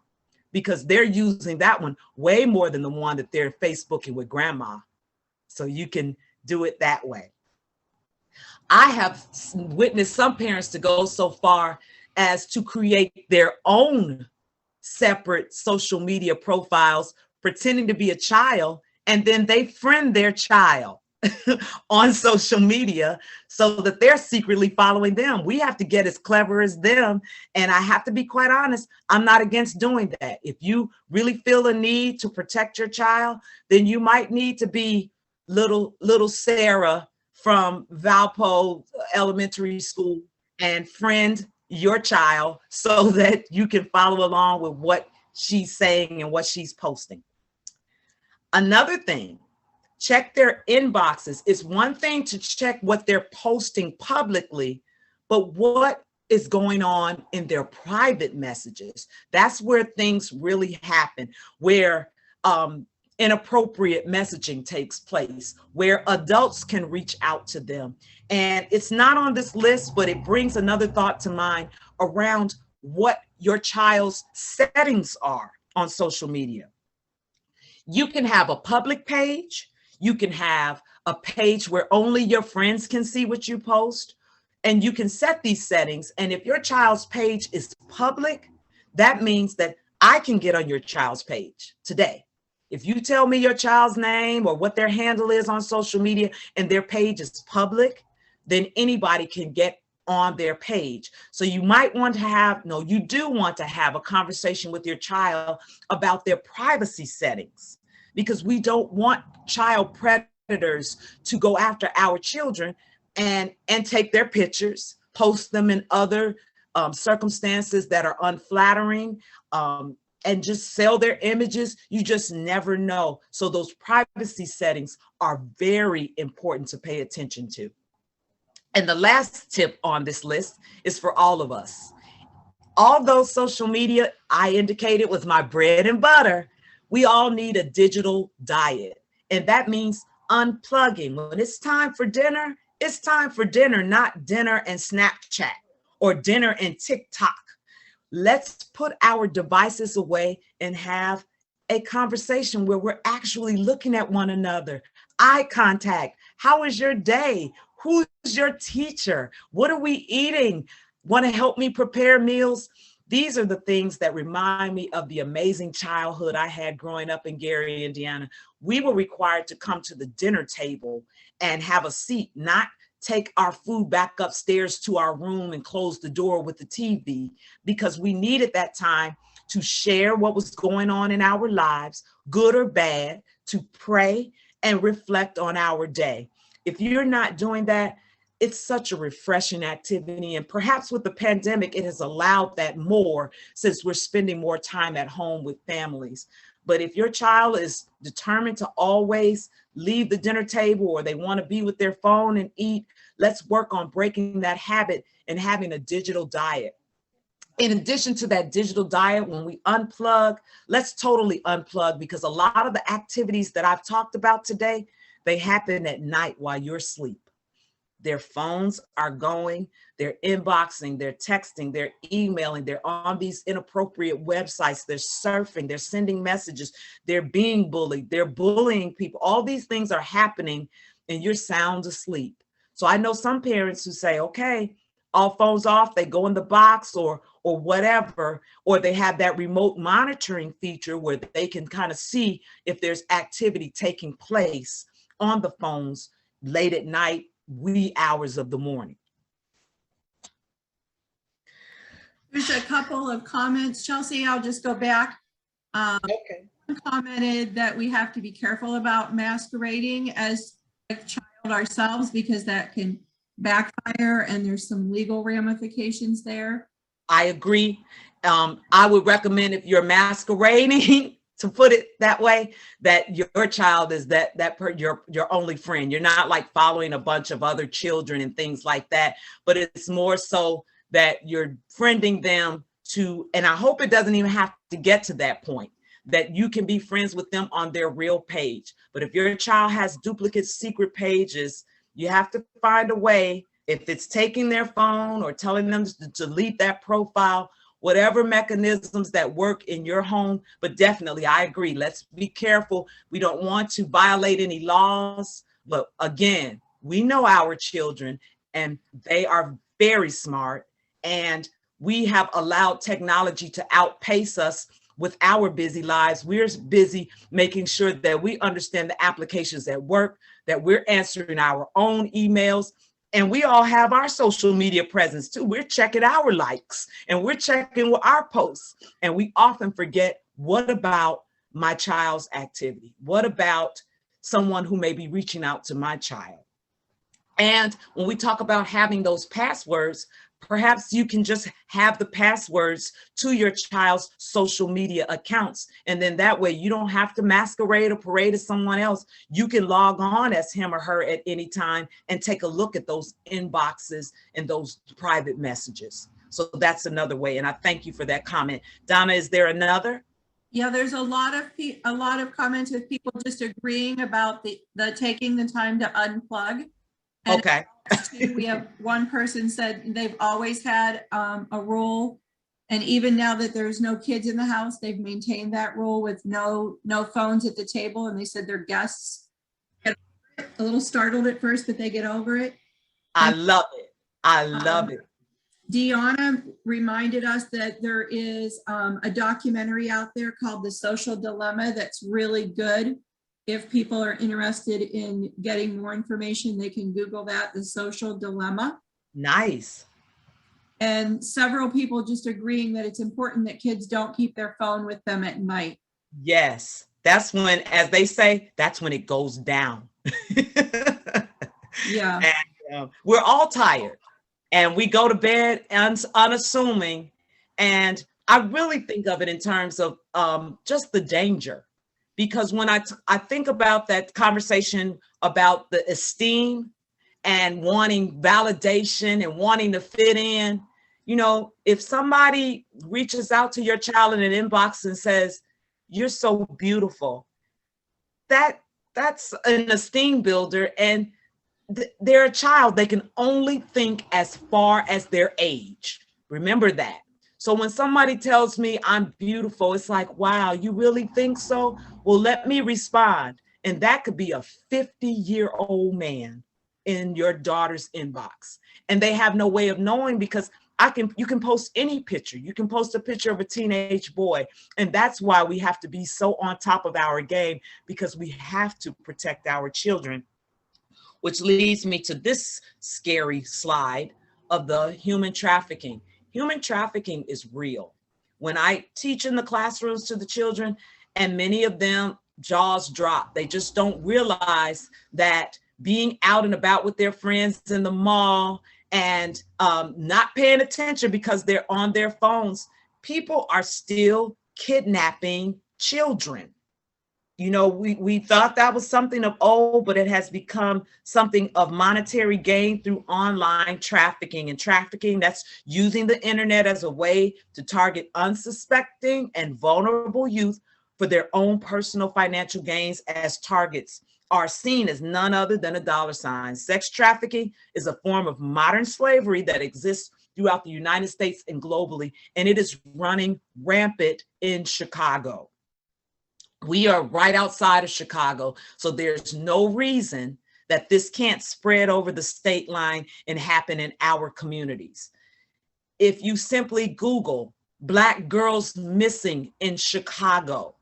because they're using that one way more than the one that they're Facebooking with grandma. So you can do it that way. I have witnessed some parents to go so far as to create their own separate social media profiles, pretending to be a child, and then they friend their child on social media so that they're secretly following them. We have to get as clever as them. And I have to be quite honest, I'm not against doing that. If you really feel a need to protect your child, then you might need to be little Sarah from Valpo Elementary School and friend your child so that you can follow along with what she's saying and what she's posting. Another thing, check their inboxes. It's one thing to check what they're posting publicly, but what is going on in their private messages? That's where things really happen, where inappropriate messaging takes place, where adults can reach out to them. And it's not on this list, but it brings another thought to mind around what your child's settings are on social media. You can have a public page. You can have a page where only your friends can see what you post, and you can set these settings. And if your child's page is public, that means that I can get on your child's page today. If you tell me your child's name or what their handle is on social media and their page is public, then anybody can get on their page. So you might want to have, no, you do want to have a conversation with your child about their privacy settings, because we don't want child predators to go after our children and take their pictures, post them in other circumstances that are unflattering, and just sell their images. You just never know. So those privacy settings are very important to pay attention to. And the last tip on this list is for all of us. Although social media, I indicated, was my bread and butter, we all need a digital diet. And that means unplugging. When it's time for dinner, it's time for dinner, not dinner and Snapchat or dinner and TikTok. Let's put our devices away and have a conversation where we're actually looking at one another. Eye contact. How is your day? Who's your teacher? What are we eating? Want to help me prepare meals? These are the things that remind me of the amazing childhood I had growing up in Gary, Indiana. We were required to come to the dinner table and have a seat, not take our food back upstairs to our room and close the door with the TV, because we needed that time to share what was going on in our lives, good or bad, to pray and reflect on our day. If you're not doing that, it's such a refreshing activity. And perhaps with the pandemic, it has allowed that more, since we're spending more time at home with families. But if your child is determined to always leave the dinner table, or they want to be with their phone and eat, let's work on breaking that habit and having a digital diet. In addition to that digital diet, when we unplug, let's totally unplug, because a lot of the activities that I've talked about today, they happen at night while you're asleep. their phones are going, they're inboxing, they're texting, they're emailing, they're on these inappropriate websites, they're surfing, they're sending messages, they're being bullied, they're bullying people. All these things are happening and you're sound asleep. So I know some parents who say, okay, all phones off, they go in the box or whatever, or they have that remote monitoring feature where they can kind of see if there's activity taking place on the phones late at night, wee hours of the morning. There's a couple of comments. Chelsea, I'll just go back. Okay. Commented that we have to be careful about masquerading as a child ourselves because that can backfire and there's some legal ramifications there. I agree. I would recommend if you're masquerading, to put it that way, that your child is your only friend. You're not like following a bunch of other children and things like that, but it's more so that you're friending them to, and I hope it doesn't even have to get to that point, that you can be friends with them on their real page. But if your child has duplicate secret pages, you have to find a way, if it's taking their phone or telling them to delete that profile, whatever mechanisms that work in your home. But definitely, I agree. Let's be careful. We don't want to violate any laws. But again, we know our children and they are very smart. And we have allowed technology to outpace us with our busy lives. We're busy making sure that we understand the applications that work, that we're answering our own emails. And we all have our social media presence too. We're checking our likes and we're checking our posts. And we often forget, what about my child's activity? What about someone who may be reaching out to my child? And when we talk about having those passwords, perhaps you can just have the passwords to your child's social media accounts. And then that way you don't have to masquerade or parade as someone else. You can log on as him or her at any time and take a look at those inboxes and those private messages. So that's another way. And I thank you for that comment. Donna, is there another? Yeah, there's a lot of comments with people just agreeing about the taking the time to unplug. And okay. We have one person said they've always had a rule, and even now that there's no kids in the house, they've maintained that rule with no phones at the table. And they said their guests get a little startled at first, but they get over it. I love it. I love it. Deanna reminded us that there is a documentary out there called The Social Dilemma that's really good. If people are interested in getting more information, they can Google that, The Social Dilemma. Nice. And several people just agreeing that it's important that kids don't keep their phone with them at night. Yes, that's when, as they say, that's when it goes down. Yeah. And we're all tired and we go to bed unassuming. And I really think of it in terms of just the danger. Because when I think about that conversation about the esteem and wanting validation and wanting to fit in, you know, if somebody reaches out to your child in an inbox and says, "You're so beautiful," that's an esteem builder. And they're a child. They can only think as far as their age. Remember that. So when somebody tells me I'm beautiful, it's like, wow, you really think so? Well, let me respond. And that could be a 50-year-old man in your daughter's inbox. And they have no way of knowing, because you can post any picture. You can post a picture of a teenage boy. And that's why we have to be so on top of our game, because we have to protect our children. Which leads me to this scary slide of the human trafficking. Human trafficking is real. When I teach in the classrooms to the children, and many of them jaws drop, they just don't realize that being out and about with their friends in the mall and not paying attention because they're on their phones, people are still kidnapping children. You know, we thought that was something of old, but it has become something of monetary gain through online trafficking. And trafficking, that's using the internet as a way to target unsuspecting and vulnerable youth for their own personal financial gains as targets are seen as none other than a dollar sign. Sex trafficking is a form of modern slavery that exists throughout the United States and globally, and it is running rampant in Chicago. We are right outside of Chicago, so there's no reason that this can't spread over the state line and happen in our communities. If you simply Google Black girls missing in Chicago,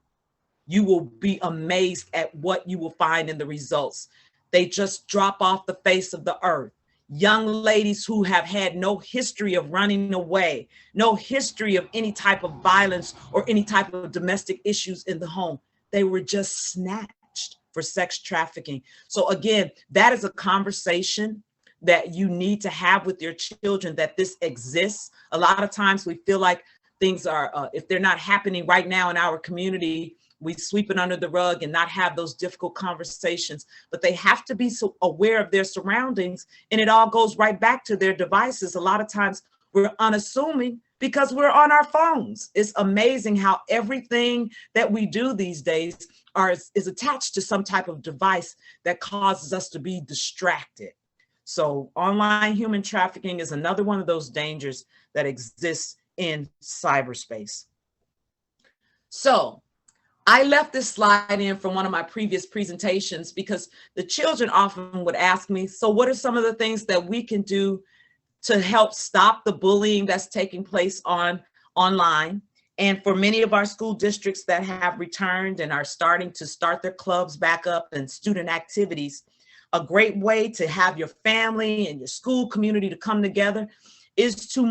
you will be amazed at what you will find in the results. They just drop off the face of the earth. Young ladies who have had no history of running away, no history of any type of violence or any type of domestic issues in the home. They were just snatched for sex trafficking. So again, that is a conversation that you need to have with your children, that this exists. A lot of times we feel like things are, if they're not happening right now in our community, we sweep it under the rug and not have those difficult conversations, but they have to be so aware of their surroundings, and it all goes right back to their devices. A lot of times we're unassuming because we're on our phones. It's amazing how everything that we do these days is attached to some type of device that causes us to be distracted. So online human trafficking is another one of those dangers that exists in cyberspace. So I left this slide in from one of my previous presentations because the children often would ask me, so what are some of the things that we can do to help stop the bullying that's taking place online? And for many of our school districts that have returned and are starting to start their clubs back up and student activities, a great way to have your family and your school community to come together is to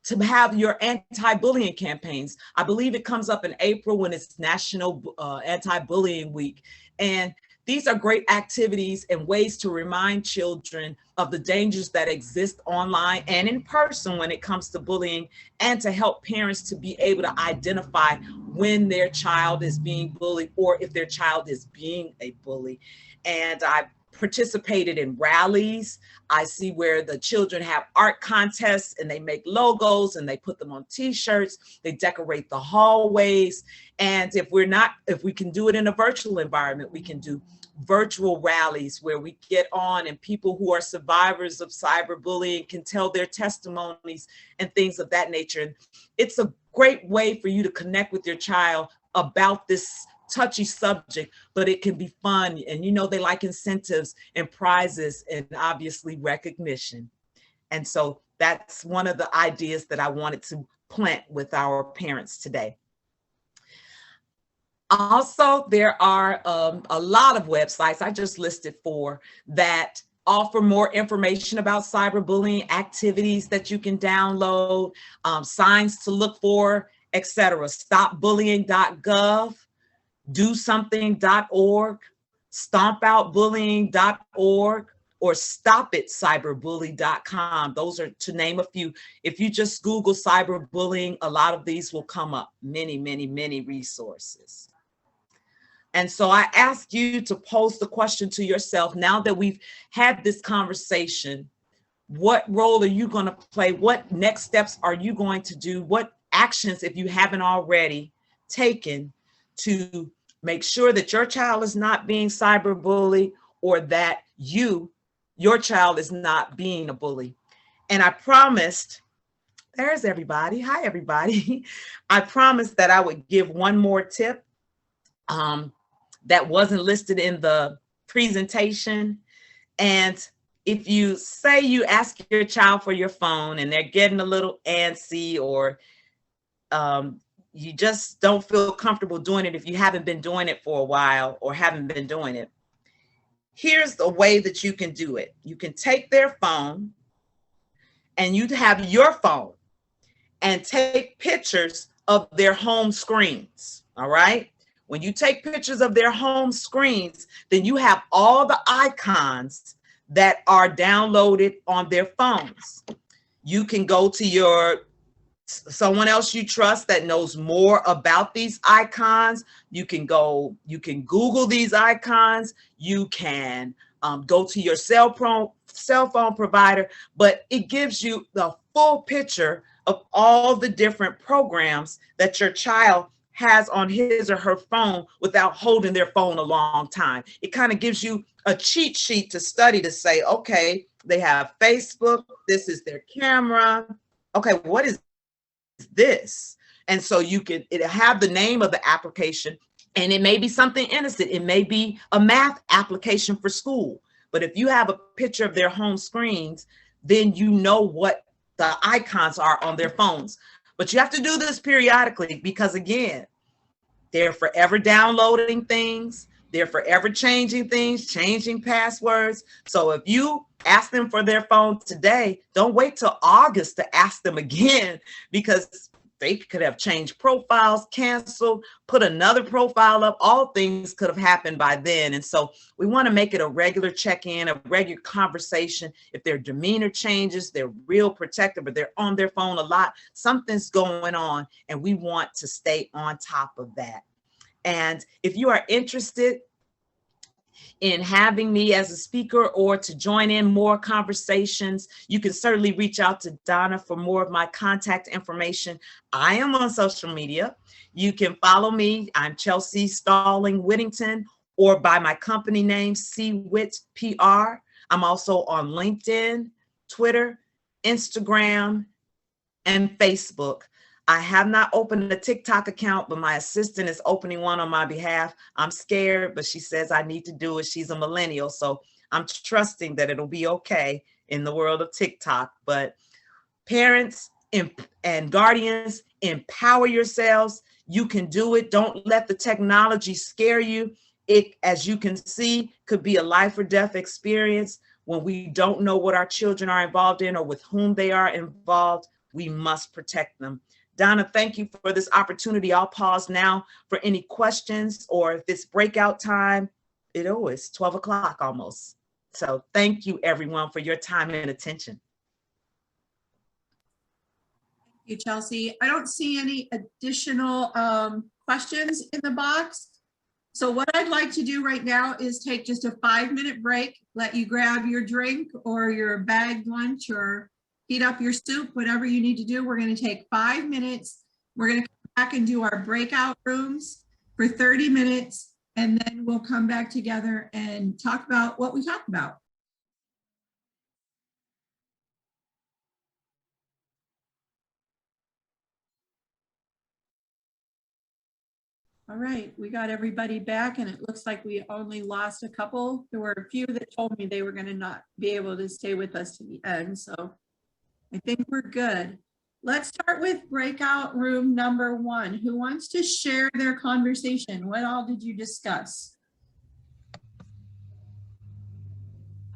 to have your anti-bullying campaigns. I believe it comes up in April when it's National Anti-Bullying Week. And these are great activities and ways to remind children of the dangers that exist online and in person when it comes to bullying, and to help parents to be able to identify when their child is being bullied or if their child is being a bully. And I participated in rallies. I see where the children have art contests and they make logos and they put them on t-shirts, they decorate the hallways. And if we can do it in a virtual environment, we can do virtual rallies where we get on and people who are survivors of cyberbullying can tell their testimonies and things of that nature. And it's a great way for you to connect with your child about this touchy subject, but it can be fun. And you know, they like incentives and prizes and obviously recognition. And so that's one of the ideas that I wanted to plant with our parents today. Also, there are a lot of websites, I just listed 4, that offer more information about cyberbullying, activities that you can download, signs to look for, etc. Stopbullying.gov, DoSomething.org, StompOutBullying.org, or StopItCyberbully.com. Those are to name a few. If you just Google cyberbullying, a lot of these will come up. Many, many, many resources. And so I ask you to pose the question to yourself, now that we've had this conversation, what role are you going to play? What next steps are you going to do? What actions, if you haven't already taken, to make sure that your child is not being cyberbullied, or that your child is not being a bully? And I promised, there's everybody. Hi, everybody. I promised that I would give one more tip that wasn't listed in the presentation. And if you say you ask your child for your phone and they're getting a little antsy, or you just don't feel comfortable doing it if you haven't been doing it for a while or haven't been doing it, here's the way that you can do it. You can take their phone and you have your phone and take pictures of their home screens, all right? When you take pictures of their home screens, then you have all the icons that are downloaded on their phones. You can go to someone else you trust that knows more about these icons. You can Google these icons. You can go to your cell phone provider, but it gives you the full picture of all the different programs that your child has on his or her phone without holding their phone a long time. It kind of gives you a cheat sheet to study to say, okay, they have Facebook, this is their camera. Okay, what is this? And so you can have the name of the application, and it may be something innocent. It may be a math application for school. But if you have a picture of their home screens, then you know what the icons are on their phones. But you have to do this periodically because, again, they're forever downloading things. They're forever changing things, changing passwords. So if you ask them for their phone today, don't wait till August to ask them again, because they could have changed profiles, canceled, put another profile up. All things could have happened by then. And so we want to make it a regular check-in, a regular conversation. If their demeanor changes, they're real protective, but they're on their phone a lot, something's going on, and we want to stay on top of that. And if you are interested in having me as a speaker or to join in more conversations, you can certainly reach out to Donna for more of my contact information. I am on social media. You can follow me. I'm Chelsea Stalling Whittington, or by my company name, CWIT PR. I'm also on LinkedIn, Twitter, Instagram, and Facebook. I have not opened a TikTok account, but my assistant is opening one on my behalf. I'm scared, but she says I need to do it. She's a millennial, so I'm trusting that it'll be okay in the world of TikTok. But parents and guardians, empower yourselves. You can do it. Don't let the technology scare you. It, as you can see, could be a life or death experience. When we don't know what our children are involved in or with whom they are involved, we must protect them. Donna, thank you for this opportunity. I'll pause now for any questions, or if it's breakout time. It's 12 o'clock almost. So thank you everyone for your time and attention. Thank you, Chelsea. I don't see any additional questions in the box. So what I'd like to do right now is take just a 5-minute break, let you grab your drink or your bagged lunch or heat up your soup, whatever you need to do. We're going to take 5 minutes. We're going to come back and do our breakout rooms for 30 minutes, and then we'll come back together and talk about what we talked about. All right, we got everybody back, and it looks like we only lost a couple. There were a few that told me they were going to not be able to stay with us to the end, so I think we're good. Let's start with breakout room number 1. Who wants to share their conversation? What all did you discuss?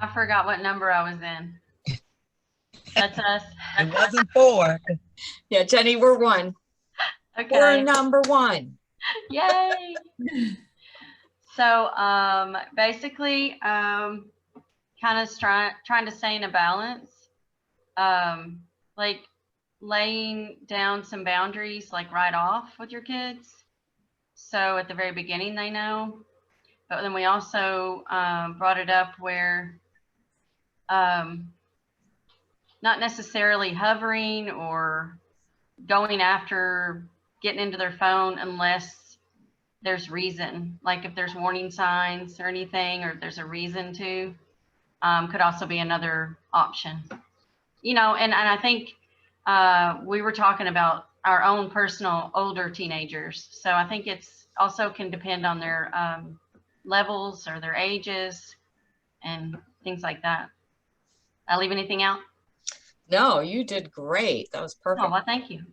I forgot what number I was in. That's us. It wasn't 4. Yeah, Jenny, we're 1. Okay. We're number 1. Yay. So basically kind of trying to stay in a balance, like laying down some boundaries like right off with your kids, so at the very beginning they know. But then we also brought it up where not necessarily hovering or going after getting into their phone unless there's reason, like if there's warning signs or anything, or if there's a reason to, could also be another option. You know, and I think we were talking about our own personal older teenagers. So I think it's also can depend on their levels or their ages and things like that. Did I leave anything out? No, you did great. That was perfect. Oh, well, thank you.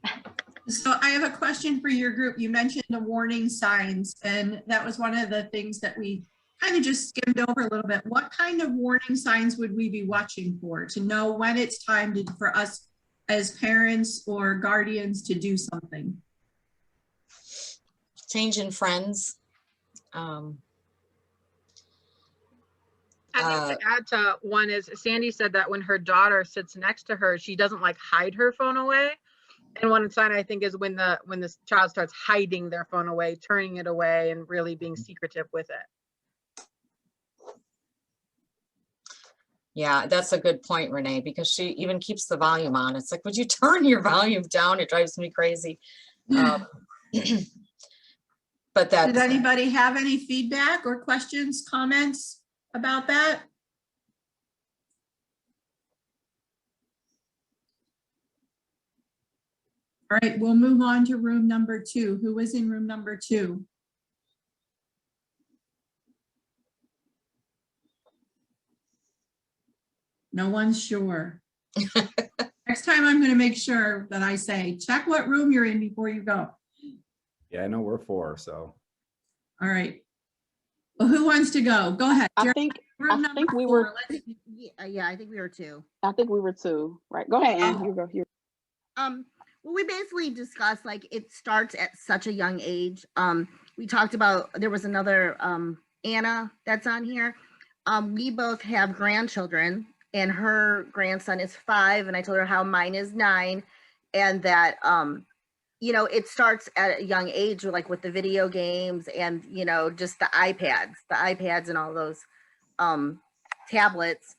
So I have a question for your group. You mentioned the warning signs, and that was one of the things that we kind of just skimmed over a little bit. What kind of warning signs would we be watching for to know when it's time for us as parents or guardians to do something? Change in friends. I think to add to one is Sandy said that when her daughter sits next to her, she doesn't like hide her phone away. And one sign I think is when the child starts hiding their phone away, turning it away, and really being secretive with it. Yeah, that's a good point, Renee, because she even keeps the volume on. It's like, would you turn your volume down? It drives me crazy. But Does that's, anybody have any feedback or questions, comments about that? All right, we'll move on to room number 2. Who was in room number 2? No one's sure. Next time I'm going to make sure that I say, check what room you're in before you go. Yeah, I know we're 4, so. All right. Well, who wants to go? Go ahead. I Jerry, think room I think number we 4. were- Let's- Yeah, I think we were 2. I think we were 2, right? Go ahead, Ann. You go. You. Well, we basically discussed like it starts at such a young age. We talked about there was another Anna that's on here. We both have grandchildren, and her grandson is 5, and I told her how mine is 9, and that you know, it starts at a young age, like with the video games and you know, just the iPads and all those tablets.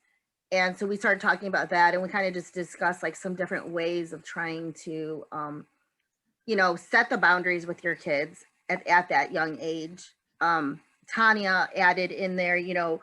And so we started talking about that, and we kind of just discussed like some different ways of trying to, you know, set the boundaries with your kids at that young age. Tanya added in there, you know,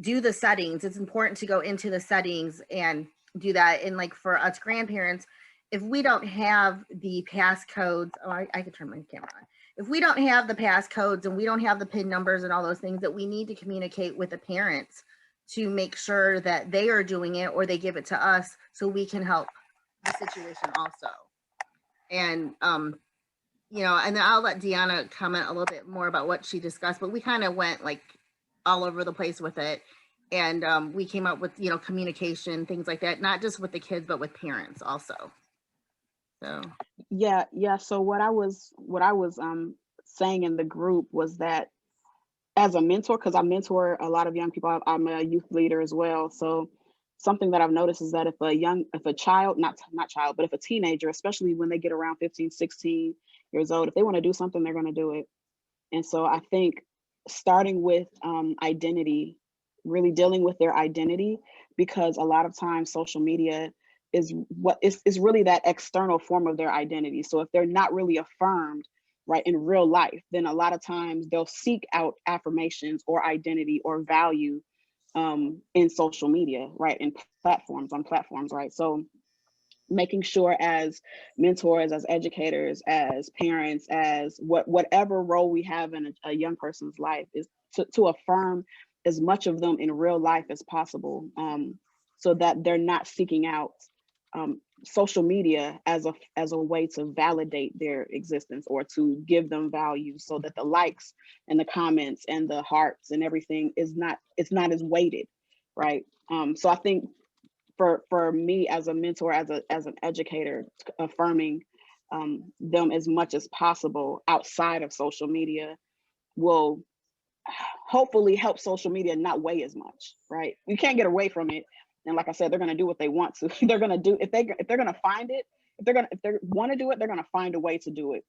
do the settings. It's important to go into the settings and do that. And like for us grandparents, if we don't have the passcodes, oh, I could turn my camera on. If we don't have the passcodes and we don't have the PIN numbers and all those things, that we need to communicate with the parents to make sure that they are doing it, or they give it to us so we can help the situation also. And, you know, and then I'll let Deanna comment a little bit more about what she discussed, but we kind of went like all over the place with it. And we came up with, you know, communication, things like that, not just with the kids, but with parents also. So. Yeah. So what I was saying in the group was that as a mentor, because I mentor a lot of young people, I'm a youth leader as well. So something that I've noticed is that if a child, not child, but if a teenager, especially when they get around 15, 16 years old, if they want to do something, they're going to do it. And so I think starting with identity, really dealing with their identity, because a lot of times social media is really that external form of their identity. So if they're not really affirmed, right, in real life, then a lot of times they'll seek out affirmations or identity or value in social media, right, on platforms, right? So making sure as mentors, as educators, as parents, as whatever role we have in a young person's life is to affirm as much of them in real life as possible, so that they're not seeking out social media as a way to validate their existence or to give them value, so that the likes and the comments and the hearts and everything is not as weighted, right? So I think for me as a mentor, as an educator, affirming them as much as possible outside of social media will hopefully help social media not weigh as much, right? You can't get away from it. And like I said, they're going to do what they want to. They're going to do, if they're going to find it, if they want to do it, they're going to find a way to do it.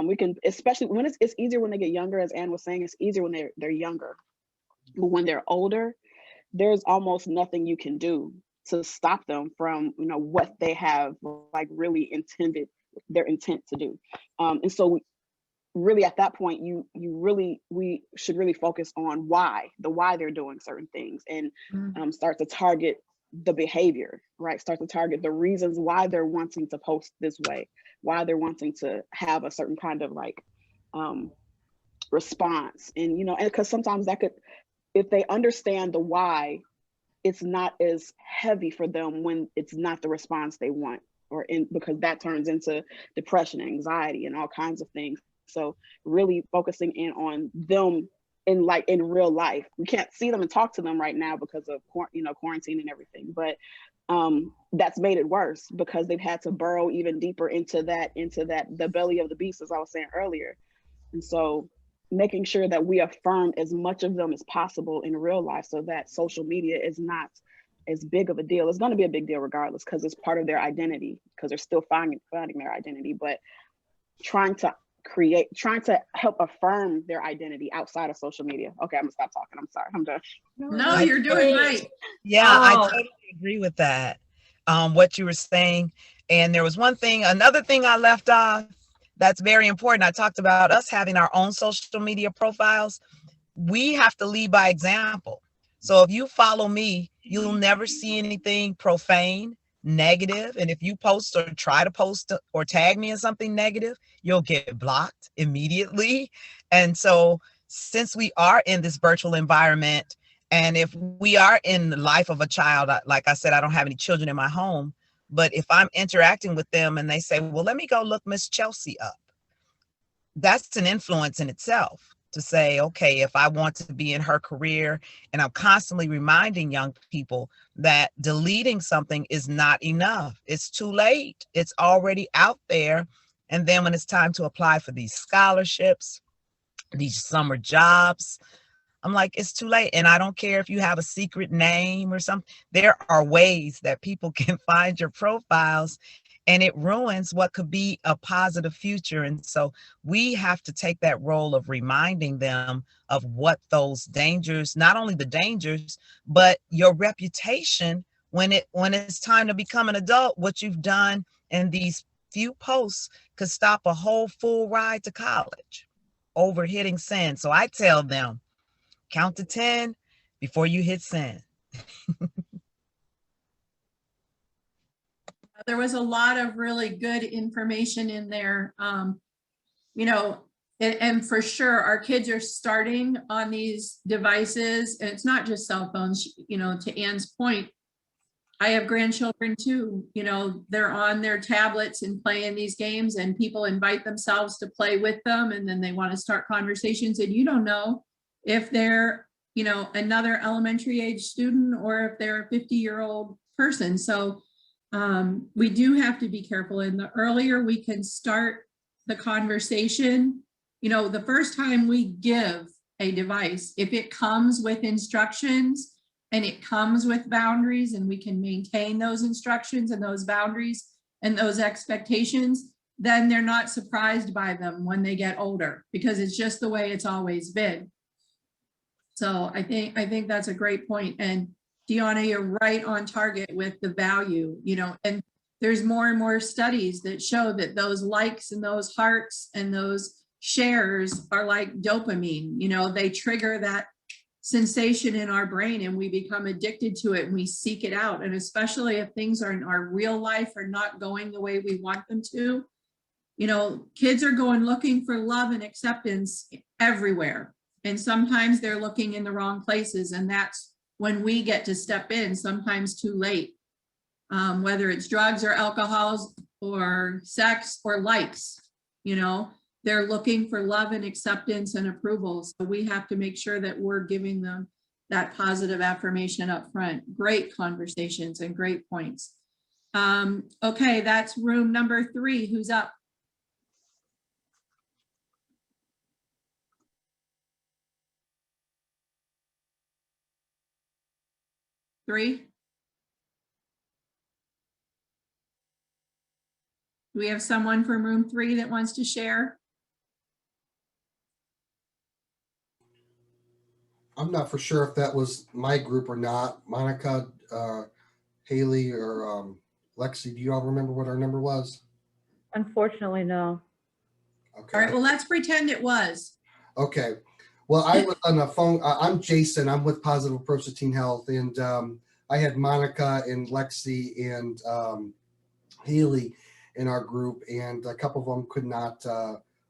We can, especially when it's easier when they get younger, as Ann was saying, it's easier when they're younger. But when they're older, there's almost nothing you can do to stop them from, you know, what they have like really intended, their intent to do. And so really at that point, we should really focus on why they're doing certain things, and start to target the behavior, right? Start to target the reasons why they're wanting to post this way, why they're wanting to have a certain kind of like response. And, you know, and because sometimes that could, if they understand the why, it's not as heavy for them when it's not the response they want, because that turns into depression, anxiety, and all kinds of things. So really focusing in on them in real life. We can't see them and talk to them right now because of quarantine and everything, but that's made it worse because they've had to burrow even deeper into the belly of the beast, as I was saying earlier. And so making sure that we affirm as much of them as possible in real life, so that social media is not as big of a deal. It's going to be a big deal regardless, because it's part of their identity, because they're still finding their identity, but trying to help affirm their identity outside of social media. Okay, I'm gonna stop talking. I'm sorry. I'm done. No, you're doing great. Yeah, I Oh. totally agree with that. What you were saying. And there was another thing I left off that's very important. I talked about us having our own social media profiles. We have to lead by example. So if you follow me, you'll never see anything profane, negative. And if you post or try to post or tag me in something negative, you'll get blocked immediately. And so since we are in this virtual environment, and if we are in the life of a child, like I said, I don't have any children in my home, but if I'm interacting with them and they say, well, let me go look Miss Chelsea up, that's an influence in itself to say, okay, if I want to be in her career, and I'm constantly reminding young people that deleting something is not enough. It's too late. It's already out there. And then when it's time to apply for these scholarships, these summer jobs, I'm like, it's too late. And I don't care if you have a secret name or something. There are ways that people can find your profiles, and it ruins what could be a positive future. And so we have to take that role of reminding them of what those dangers, not only the dangers, but your reputation when it's time to become an adult. What you've done in these few posts could stop a whole full ride to college over hitting send. So I tell them, count to 10 before you hit send. There was a lot of really good information in there. You know, and for sure, our kids are starting on these devices, and it's not just cell phones. You know, to Ann's point, I have grandchildren too. You know, they're on their tablets and playing these games, and people invite themselves to play with them, and then they want to start conversations, and you don't know if they're, you know, another elementary age student or if they're a 50-year-old person. So we do have to be careful, and the earlier we can start the conversation, you know, the first time we give a device, if it comes with instructions and it comes with boundaries, and we can maintain those instructions and those boundaries and those expectations, then they're not surprised by them when they get older, because it's just the way it's always been. So I think that's a great point. And Deanna, you're right on target with the value, you know, and there's more and more studies that show that those likes and those hearts and those shares are like dopamine. You know, they trigger that sensation in our brain, and we become addicted to it, and we seek it out. And especially if things are in our real life are not going the way we want them to, you know, kids are going looking for love and acceptance everywhere. And sometimes they're looking in the wrong places, and that's when we get to step in, sometimes too late, whether it's drugs or alcohol or sex or likes, you know, they're looking for love and acceptance and approval. So we have to make sure that we're giving them that positive affirmation up front. Great conversations and great points. Okay, that's room number 3. Who's up? Three? Do we have someone from room 3 that wants to share? I'm not for sure if that was my group or not. Monica, Haley, or Lexi, do you all remember what our number was? Unfortunately, no. Okay. All right, well, let's pretend it was. Okay. Well, I was on the phone. I'm Jason. I'm with Positive Approach to Teen Health. And I had Monica and Lexi and Haley in our group. And a couple of them could not.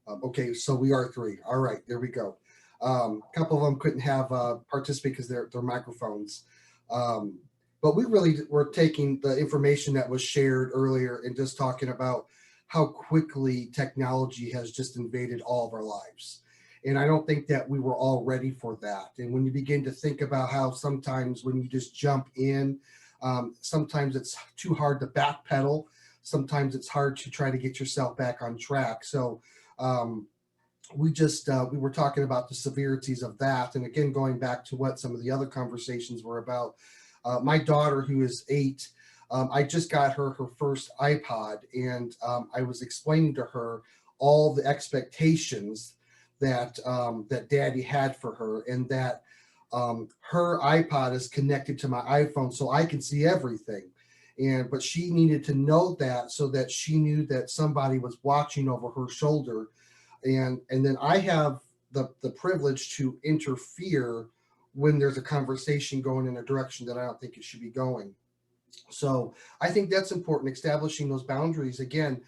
Okay, so we are 3. All right, there we go. A couple of them couldn't have participate because they're microphones. But we really were taking the information that was shared earlier and just talking about how quickly technology has just invaded all of our lives. And I don't think that we were all ready for that. And when you begin to think about how sometimes when you just jump in, sometimes it's too hard to backpedal. Sometimes it's hard to try to get yourself back on track. So we were talking about the severities of that. And again, going back to what some of the other conversations were about, my daughter, who is 8, I just got her first iPod, and I was explaining to her all the expectations that Daddy had for her, and that her iPod is connected to my iPhone, so I can see everything. but she needed to know that so that she knew that somebody was watching over her shoulder. And then I have the privilege to interfere when there's a conversation going in a direction that I don't think it should be going. So I think that's important, establishing those boundaries. Again,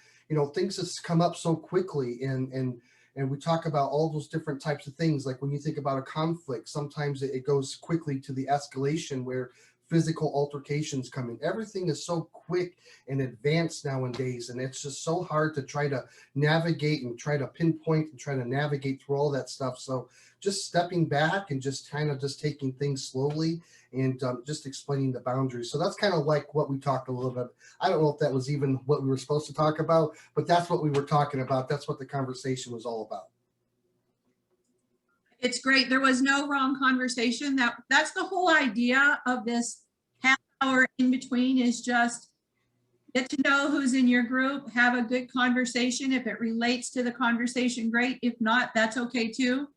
things have come up so quickly, and we talk about all those different types of things. Like when you think about a conflict, sometimes it goes quickly to the escalation where physical altercations come in. Everything is so quick and advanced nowadays, and it's just so hard to try to navigate and try to pinpoint and try to navigate through all that stuff. So just stepping back and just kind of just taking things slowly and just explaining the boundaries. So that's kind of like what we talked a little bit. I don't know if that was even what we were supposed to talk about, but that's what we were talking about. That's what the conversation was all about. It's great. There was no wrong conversation. That's the whole idea of this half hour in between, is just get to know who's in your group, have a good conversation. If it relates to the conversation, great. If not, that's okay too.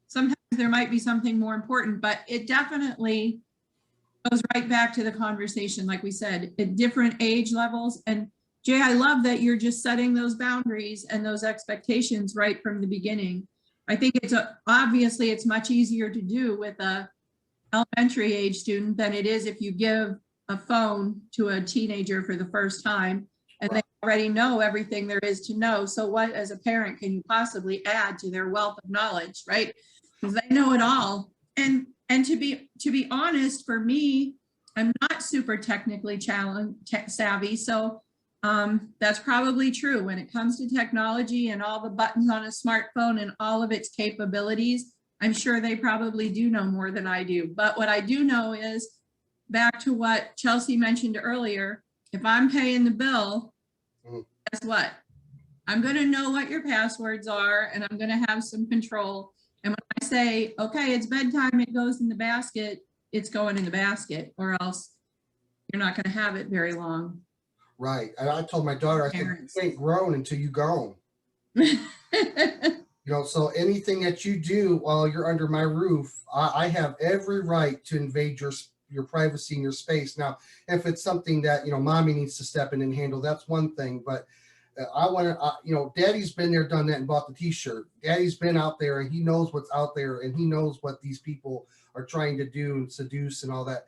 Sometimes there might be something more important, but it definitely goes right back to the conversation, like we said, at different age levels. And Jay, I love that you're just setting those boundaries and those expectations right from the beginning. I think obviously it's much easier to do with a elementary age student than it is if you give a phone to a teenager for the first time and they already know everything there is to know. So what, as a parent, can you possibly add to their wealth of knowledge, right? Because they know it all. And to be honest, for me, I'm not super technically tech savvy. So that's probably true when it comes to technology and all the buttons on a smartphone and all of its capabilities. I'm sure they probably do know more than I do. But what I do know is, back to what Chelsea mentioned earlier, if I'm paying the bill, guess what? I'm going to know what your passwords are, and I'm going to have some control. And when I say, okay, it's bedtime, it goes in the basket, it's going in the basket, or else you're not going to have it very long. Right. And I told my daughter, I said, you ain't grown until you gone. So anything that you do while you're under my roof, I have every right to invade your privacy and your space. Now, if it's something that, mommy needs to step in and handle, that's one thing. But I want to, daddy's been there, done that, and bought the t-shirt. Daddy's been out there and he knows what's out there, and he knows what these people are trying to do and seduce and all that.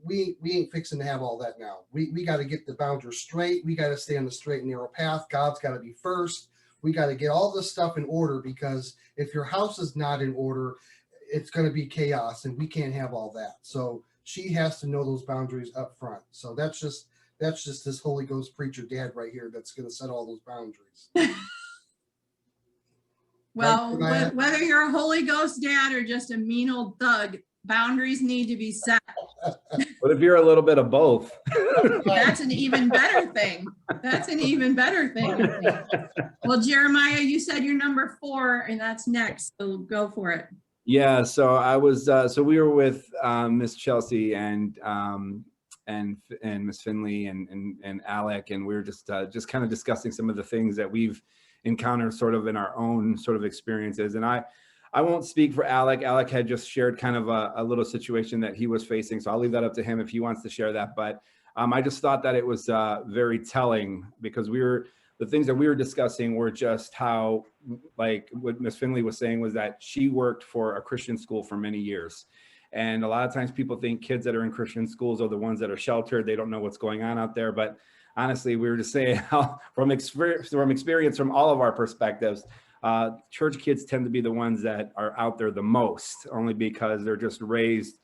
We ain't fixing to have all that now. We got to get the boundaries straight. We got to stay on the straight and narrow path. God's got to be first. We got to get all this stuff in order, because if your house is not in order, it's going to be chaos, and we can't have all that. So she has to know those boundaries up front. So that's just this Holy Ghost preacher dad right here that's going to set all those boundaries. Well, whether you're a Holy Ghost dad or just a mean old thug, boundaries need to be set. What if you're a little bit of both? That's an even better thing. That's an even better thing, I think. Well, Jeremiah, you said you're number 4, and that's next, so go for it. Yeah, so I was so we were with Miss Chelsea and Miss Finley and Alec, and we were just kind of discussing some of the things that we've encountered sort of in our own sort of experiences. And I won't speak for Alec. Alec had just shared kind of a little situation that he was facing, so I'll leave that up to him if he wants to share that. But I just thought that it was very telling, because the things that we were discussing were just how, like what Miss Finley was saying, was that she worked for a Christian school for many years. And a lot of times people think kids that are in Christian schools are the ones that are sheltered. They don't know what's going on out there. But honestly, we were just saying how from experience from all of our perspectives, church kids tend to be the ones that are out there the most, only because they're just raised,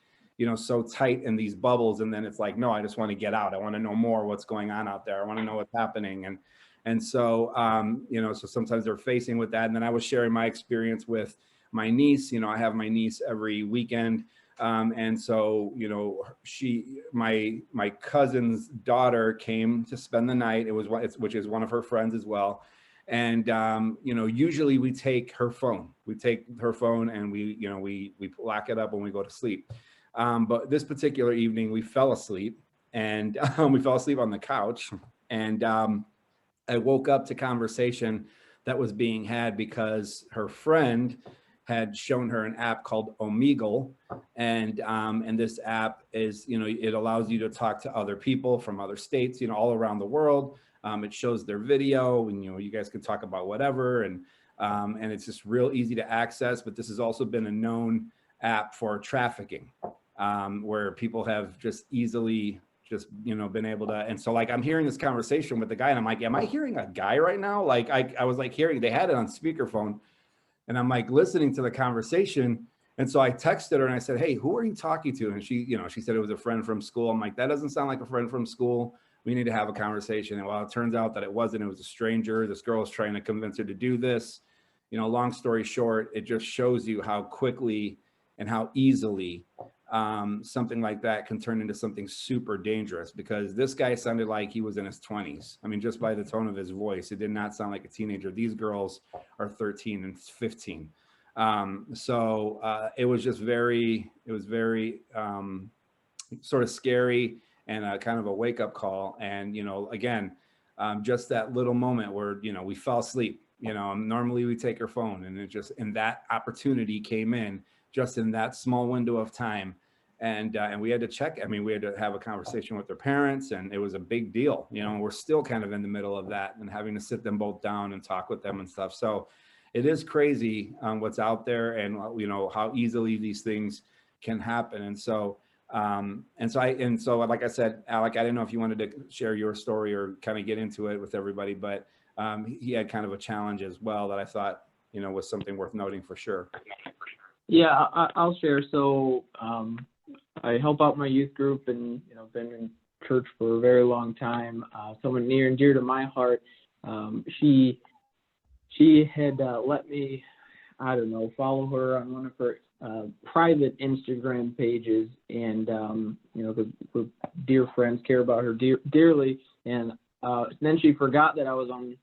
so tight in these bubbles. And then it's like, no, I just want to get out. I want to know more what's going on out there. I want to know what's happening. And so, so sometimes they're facing with that. And then I was sharing my experience with my niece. I have my niece every weekend. And so, my cousin's daughter came to spend the night. Which is one of her friends as well. And, usually we take her phone. We take her phone and we lock it up when we go to sleep. But this particular evening we fell asleep, and we fell asleep on the couch. And I woke up to conversation that was being had, because her friend had shown her an app called Omegle, and this app is, you know, it allows you to talk to other people from other states, you know, all around the world. It shows their video, and you know, you guys can talk about whatever, and it's just real easy to access. But this has also been a known app for trafficking, where people have just easily just, you know, been able to. And so like I'm hearing this conversation with the guy, and I'm like, am I hearing a guy right now? Like I was like hearing, they had it on speakerphone, and I'm like listening to the conversation. And so I texted her and I said, hey, who are you talking to? And she, you know, she said it was a friend from school. I'm like, that doesn't sound like a friend from school. We need to have a conversation. And well, it turns out that it wasn't. It was a stranger. This girl was trying to convince her to do this. You know, long story short, it just shows you how quickly and how easily something like that can turn into something super dangerous, because this guy sounded like he was in his 20s. I mean, just by the tone of his voice, it did not sound like a teenager. These girls are 13 and 15. So it was just very sort of scary, and kind of a wake-up call. And, you know, again, just that little moment where, you know, we fell asleep, you know, normally we take our phone, and it just, and that opportunity came in just in that small window of time. And we had to check. I mean, we had to have a conversation with their parents, and it was a big deal, you know, and we're still kind of in the middle of that and having to sit them both down and talk with them and stuff. So it is crazy what's out there, and, you know, how easily these things can happen. And so, like I said, Alec, I didn't know if you wanted to share your story or kind of get into it with everybody, but he had kind of a challenge as well that I thought, you know, was something worth noting for sure. Yeah, I'll share. So I help out my youth group, and, you know, been in church for a very long time. Someone near and dear to my heart. She had let me, I don't know, follow her on one of her private Instagram pages, and you know, the dear friends care about her dearly, and then she forgot that I was on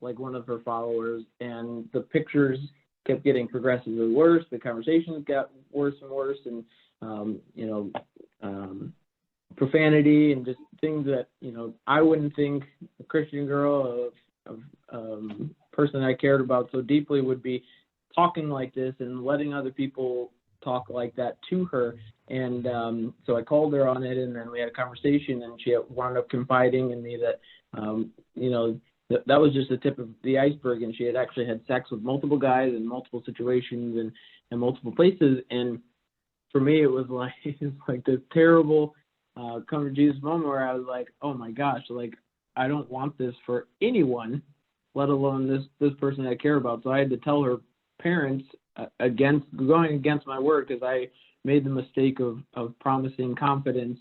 like one of her followers, and the pictures kept getting progressively worse. The conversations got worse and worse, and you know, profanity and just things that, you know, I wouldn't think a Christian girl of person I cared about so deeply would be talking like this and letting other people talk like that to her. And so I called her on it, and then we had a conversation, and she wound up confiding in me that, you know, that was just the tip of the iceberg, and she had actually had sex with multiple guys in multiple situations and multiple places. And for me, it was like this terrible come to Jesus moment where I was like, oh my gosh, like, I don't want this for anyone, let alone this person I care about. So I had to tell her parents going against my word, because I made the mistake of promising confidence,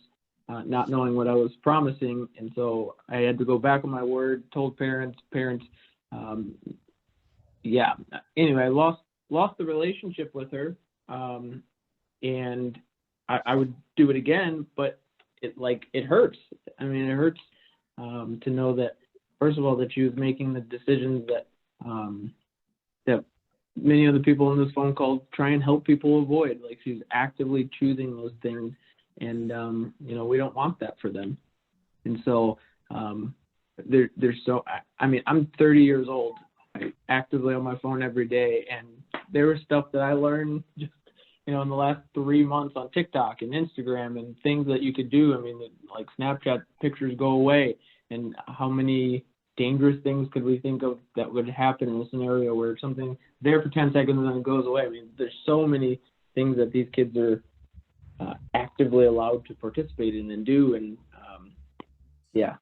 not knowing what I was promising. And so I had to go back on my word, told parents, yeah. Anyway, I lost the relationship with her. And I would do it again, but it hurts. I mean, it hurts to know that, first of all, that she was making the decisions that that many of the people in this phone call try and help people avoid. Like, she's actively choosing those things, and you know, we don't want that for them. And so there's so, I mean, I'm 30 years old. I'm actively on my phone every day, and there was stuff that I learned just, you know, in the last 3 months on TikTok and Instagram, and things that you could do. I mean, like Snapchat pictures go away, and how many dangerous things could we think of that would happen in a scenario where something there for 10 seconds and then it goes away. I mean, there's so many things that these kids are actively allowed to participate in and do. And yeah,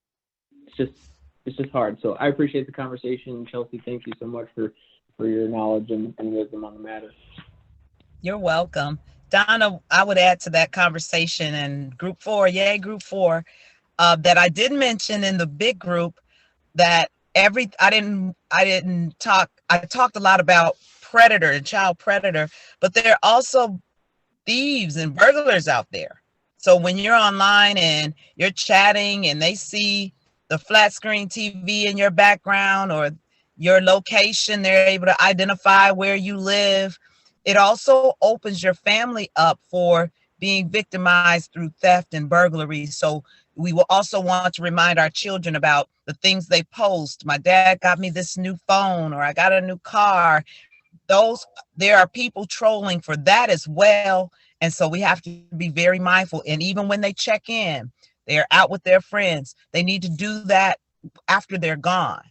it's just hard. So I appreciate the conversation. Chelsea, thank you so much for your knowledge and wisdom on the matter. You're welcome. Donna, I would add to that conversation, and group 4, group 4, that I did mention in the big group that I talked a lot about predator and child predator, but there are also thieves and burglars out there. So when you're online and you're chatting and they see the flat screen TV in your background or your location, they're able to identify where you live. It also opens your family up for being victimized through theft and burglary. So we will also want to remind our children about the things they post. My dad got me this new phone, or I got a new car. there are people trolling for that as well. And so we have to be very mindful. And even when they check in, they're out with their friends. They need to do that after they're gone.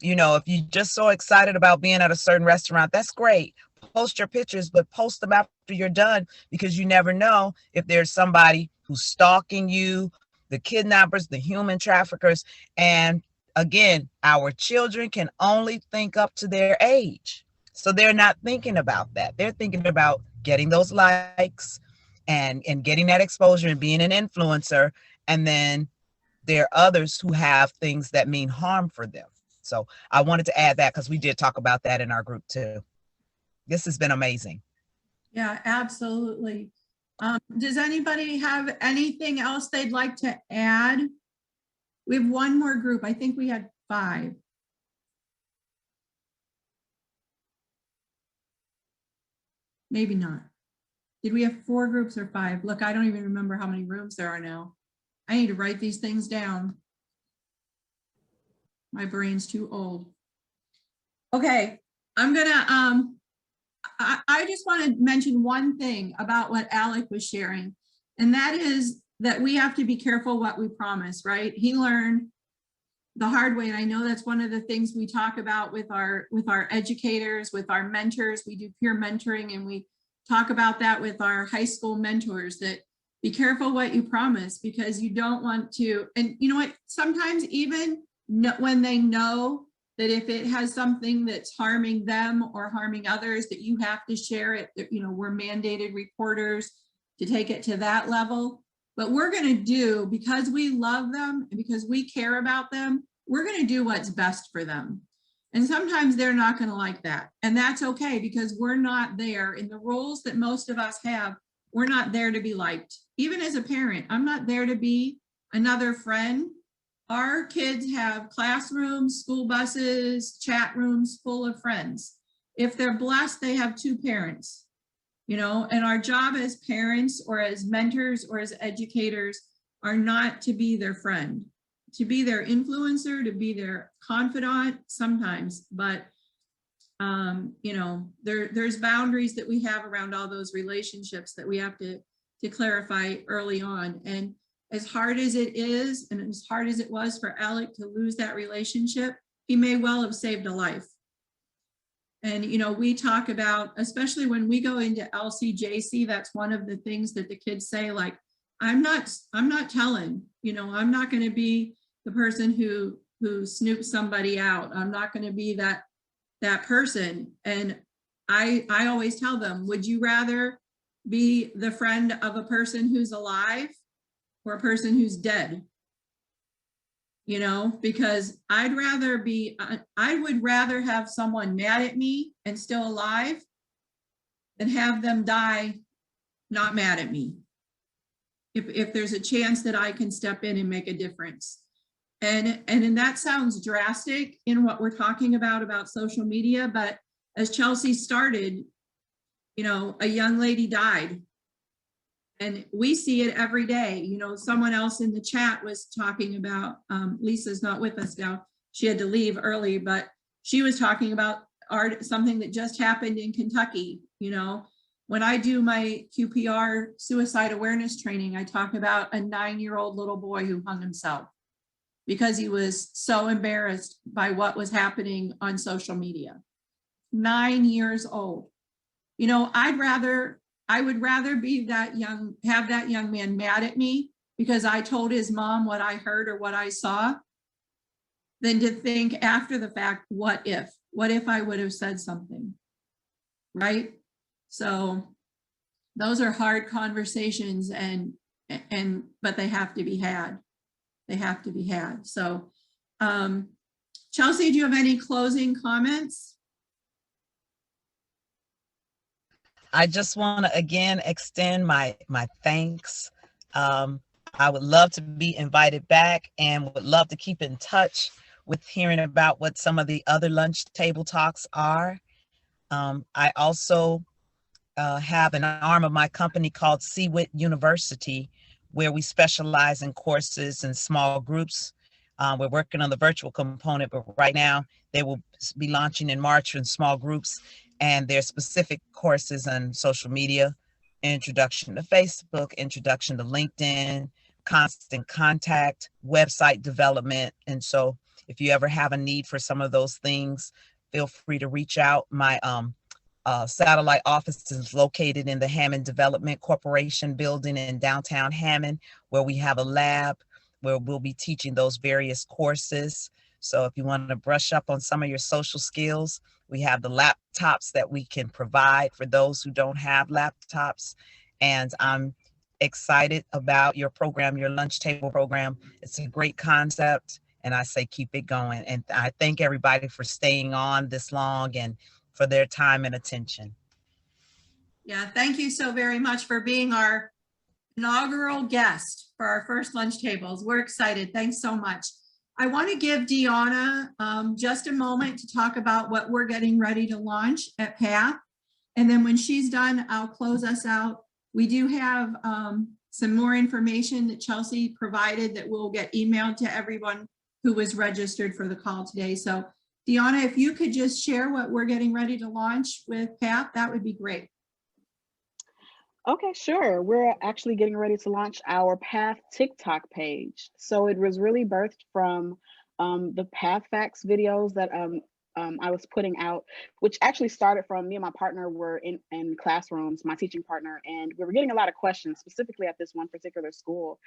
You know, if you're just so excited about being at a certain restaurant, that's great. Post your pictures, but post them after you're done, because you never know if there's somebody who's stalking you, the kidnappers, the human traffickers. And again, our children can only think up to their age. So they're not thinking about that. They're thinking about getting those likes and getting that exposure and being an influencer. And then there are others who have things that mean harm for them. So I wanted to add that because we did talk about that in our group too. This has been amazing. Yeah, absolutely. Does anybody have anything else they'd like to add? We have one more group. I think we had 5. Maybe not. Did we have 4 groups or 5? Look, I don't even remember how many rooms there are now. I need to write these things down. My brain's too old. Okay, I'm gonna, I just want to mention one thing about what Alec was sharing, and that is that we have to be careful what we promise, right? He learned the hard way, and I know that's one of the things we talk about with our educators, with our mentors. We do peer mentoring, and we talk about that with our high school mentors, that be careful what you promise, because you don't want to, and you know what, sometimes even when they know that if it has something that's harming them or harming others, that you have to share it. You know, we're mandated reporters to take it to that level. But we're going to do, because we love them and because we care about them, we're going to do what's best for them. And sometimes they're not going to like that. And that's okay, because we're not there in the roles that most of us have. We're not there to be liked. Even as a parent, I'm not there to be another friend. Our kids have classrooms, school buses, chat rooms full of friends. If they're blessed, they have 2 parents, you know, and our job as parents or as mentors or as educators are not to be their friend, to be their influencer, to be their confidant sometimes, but you know, there's boundaries that we have around all those relationships that we have to clarify early on. And as hard as it is, and as hard as it was for Alec to lose that relationship, he may well have saved a life. And, you know, we talk about, especially when we go into LCJC, that's one of the things that the kids say, like, I'm not telling, you know, I'm not going to be the person who snoops somebody out. I'm not going to be that person. And I always tell them, would you rather be the friend of a person who's alive or a person who's dead? You know, because I would rather have someone mad at me and still alive than have them die not mad at me. If there's a chance that I can step in and make a difference. And that sounds drastic in what we're talking about social media, but as Chelsea started, you know, a young lady died. And we see it every day. You know, someone else in the chat was talking about, Lisa's not with us now. She had to leave early, but she was talking about something that just happened in Kentucky. You know, when I do my QPR suicide awareness training, I talk about a 9-year-old little boy who hung himself because he was so embarrassed by what was happening on social media. 9 years old. You know, I would rather be have that young man mad at me because I told his mom what I heard or what I saw, than to think after the fact, what if I would have said something, right? So those are hard conversations, but they have to be had. They have to be had. So Chelsea, do you have any closing comments? I just want to again extend my thanks. I would love to be invited back and would love to keep in touch with hearing about what some of the other lunch table talks are. I also have an arm of my company called CWIT University, where we specialize in courses and small groups. We're working on the virtual component, but right now they will be launching in March in small groups. And there's specific courses on social media, introduction to Facebook, introduction to LinkedIn, constant contact, website development. And so if you ever have a need for some of those things, feel free to reach out. My satellite office is located in the Hammond Development Corporation building in downtown Hammond, where we have a lab where we'll be teaching those various courses. So if you want to brush up on some of your social skills, we have the laptops that we can provide for those who don't have laptops. And I'm excited about your program, your lunch table program. It's a great concept, and I say keep it going. And I thank everybody for staying on this long and for their time and attention. Yeah, thank you so very much for being our inaugural guest for our first lunch tables. We're excited. Thanks so much. I want to give Deanna just a moment to talk about what we're getting ready to launch at PATH. And then when she's done, I'll close us out. We do have some more information that Chelsea provided that will get emailed to everyone who was registered for the call today. So Deanna, if you could just share what we're getting ready to launch with PATH, that would be great. Okay, sure. We're actually getting ready to launch our PATH TikTok page. So it was really birthed from the PATH Facts videos that I was putting out, which actually started from me and my partner were in classrooms, my teaching partner, and we were getting a lot of questions specifically at this one particular school.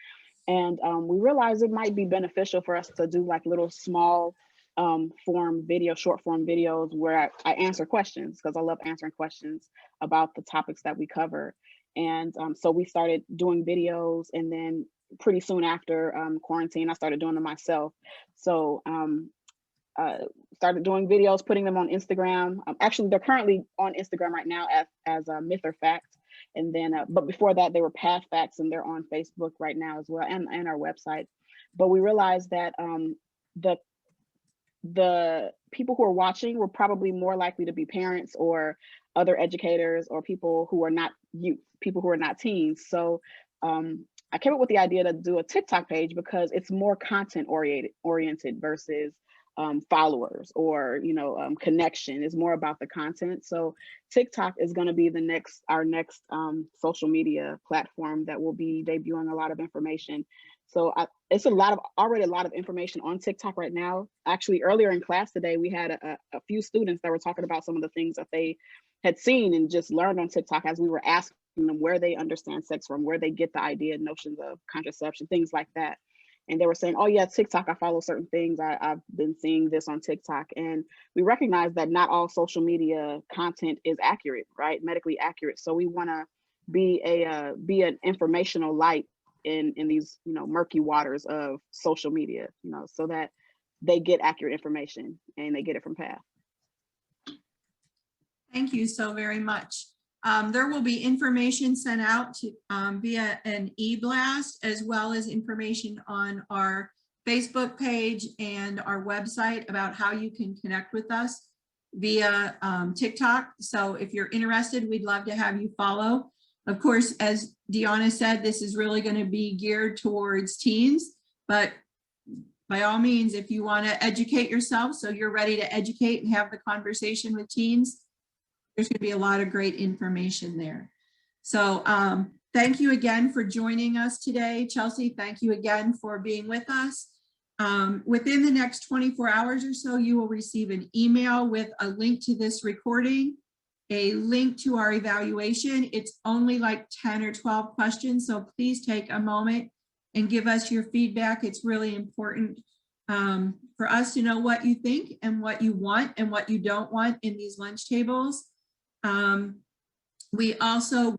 And we realized it might be beneficial for us to do like little small short form videos where I answer questions, because I love answering questions about the topics that we cover. And so we started doing videos, and then pretty soon after quarantine, I started doing them myself. So started doing videos, putting them on Instagram. Actually, they're currently on Instagram right now as a Myth or Fact. And then, but before that, they were PATH Facts, and they're on Facebook right now as well, and our website. But we realized that the people who are watching were probably more likely to be parents or other educators or people who are not youth, people who are not teens. So I came up with the idea to do a TikTok page because it's more content oriented versus followers or connection. Is more about the content. So TikTok is going to be our next social media platform that will be debuting a lot of information. So it's already a lot of information on TikTok right now. Actually, earlier in class today, we had a few students that were talking about some of the things that they had seen and just learned on TikTok as we were asking them where they understand sex from, where they get the idea and notions of contraception, things like that. And they were saying, oh yeah, TikTok, I follow certain things. I've been seeing this on TikTok. And we recognize that not all social media content is accurate, right? Medically accurate. So we want to be an informational light in these murky waters of social media, so that they get accurate information and they get it from PATH. Thank you so very much. There will be information sent out to, via an e-blast, as well as information on our Facebook page and our website about how you can connect with us via TikTok. So if you're interested, we'd love to have you follow. Of course, as Deanna said, this is really going to be geared towards teens, but by all means, if you want to educate yourself, so you're ready to educate and have the conversation with teens, there's going to be a lot of great information there. So thank you again for joining us today. Chelsea, thank you again for being with us. Within the next 24 hours or so, you will receive an email with a link to this recording, a link to our evaluation. It's only like 10 or 12 questions, so please take a moment and give us your feedback. It's really important for us to know what you think and what you want and what you don't want in these lunch tables. We also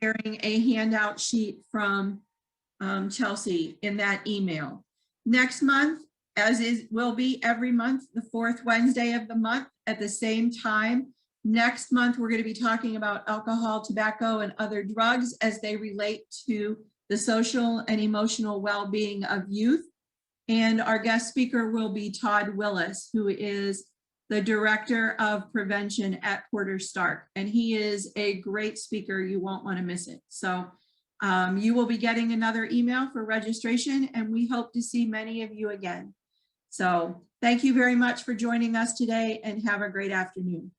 sharing a handout sheet from Chelsea in that email. Next month, will be every month, the fourth Wednesday of the month at the same time. Next month, we're going to be talking about alcohol, tobacco, and other drugs as they relate to the social and emotional well-being of youth. And our guest speaker will be Todd Willis, who is the Director of Prevention at Porter Stark. And he is a great speaker. You won't want to miss it. So you will be getting another email for registration, and we hope to see many of you again. So thank you very much for joining us today, and have a great afternoon.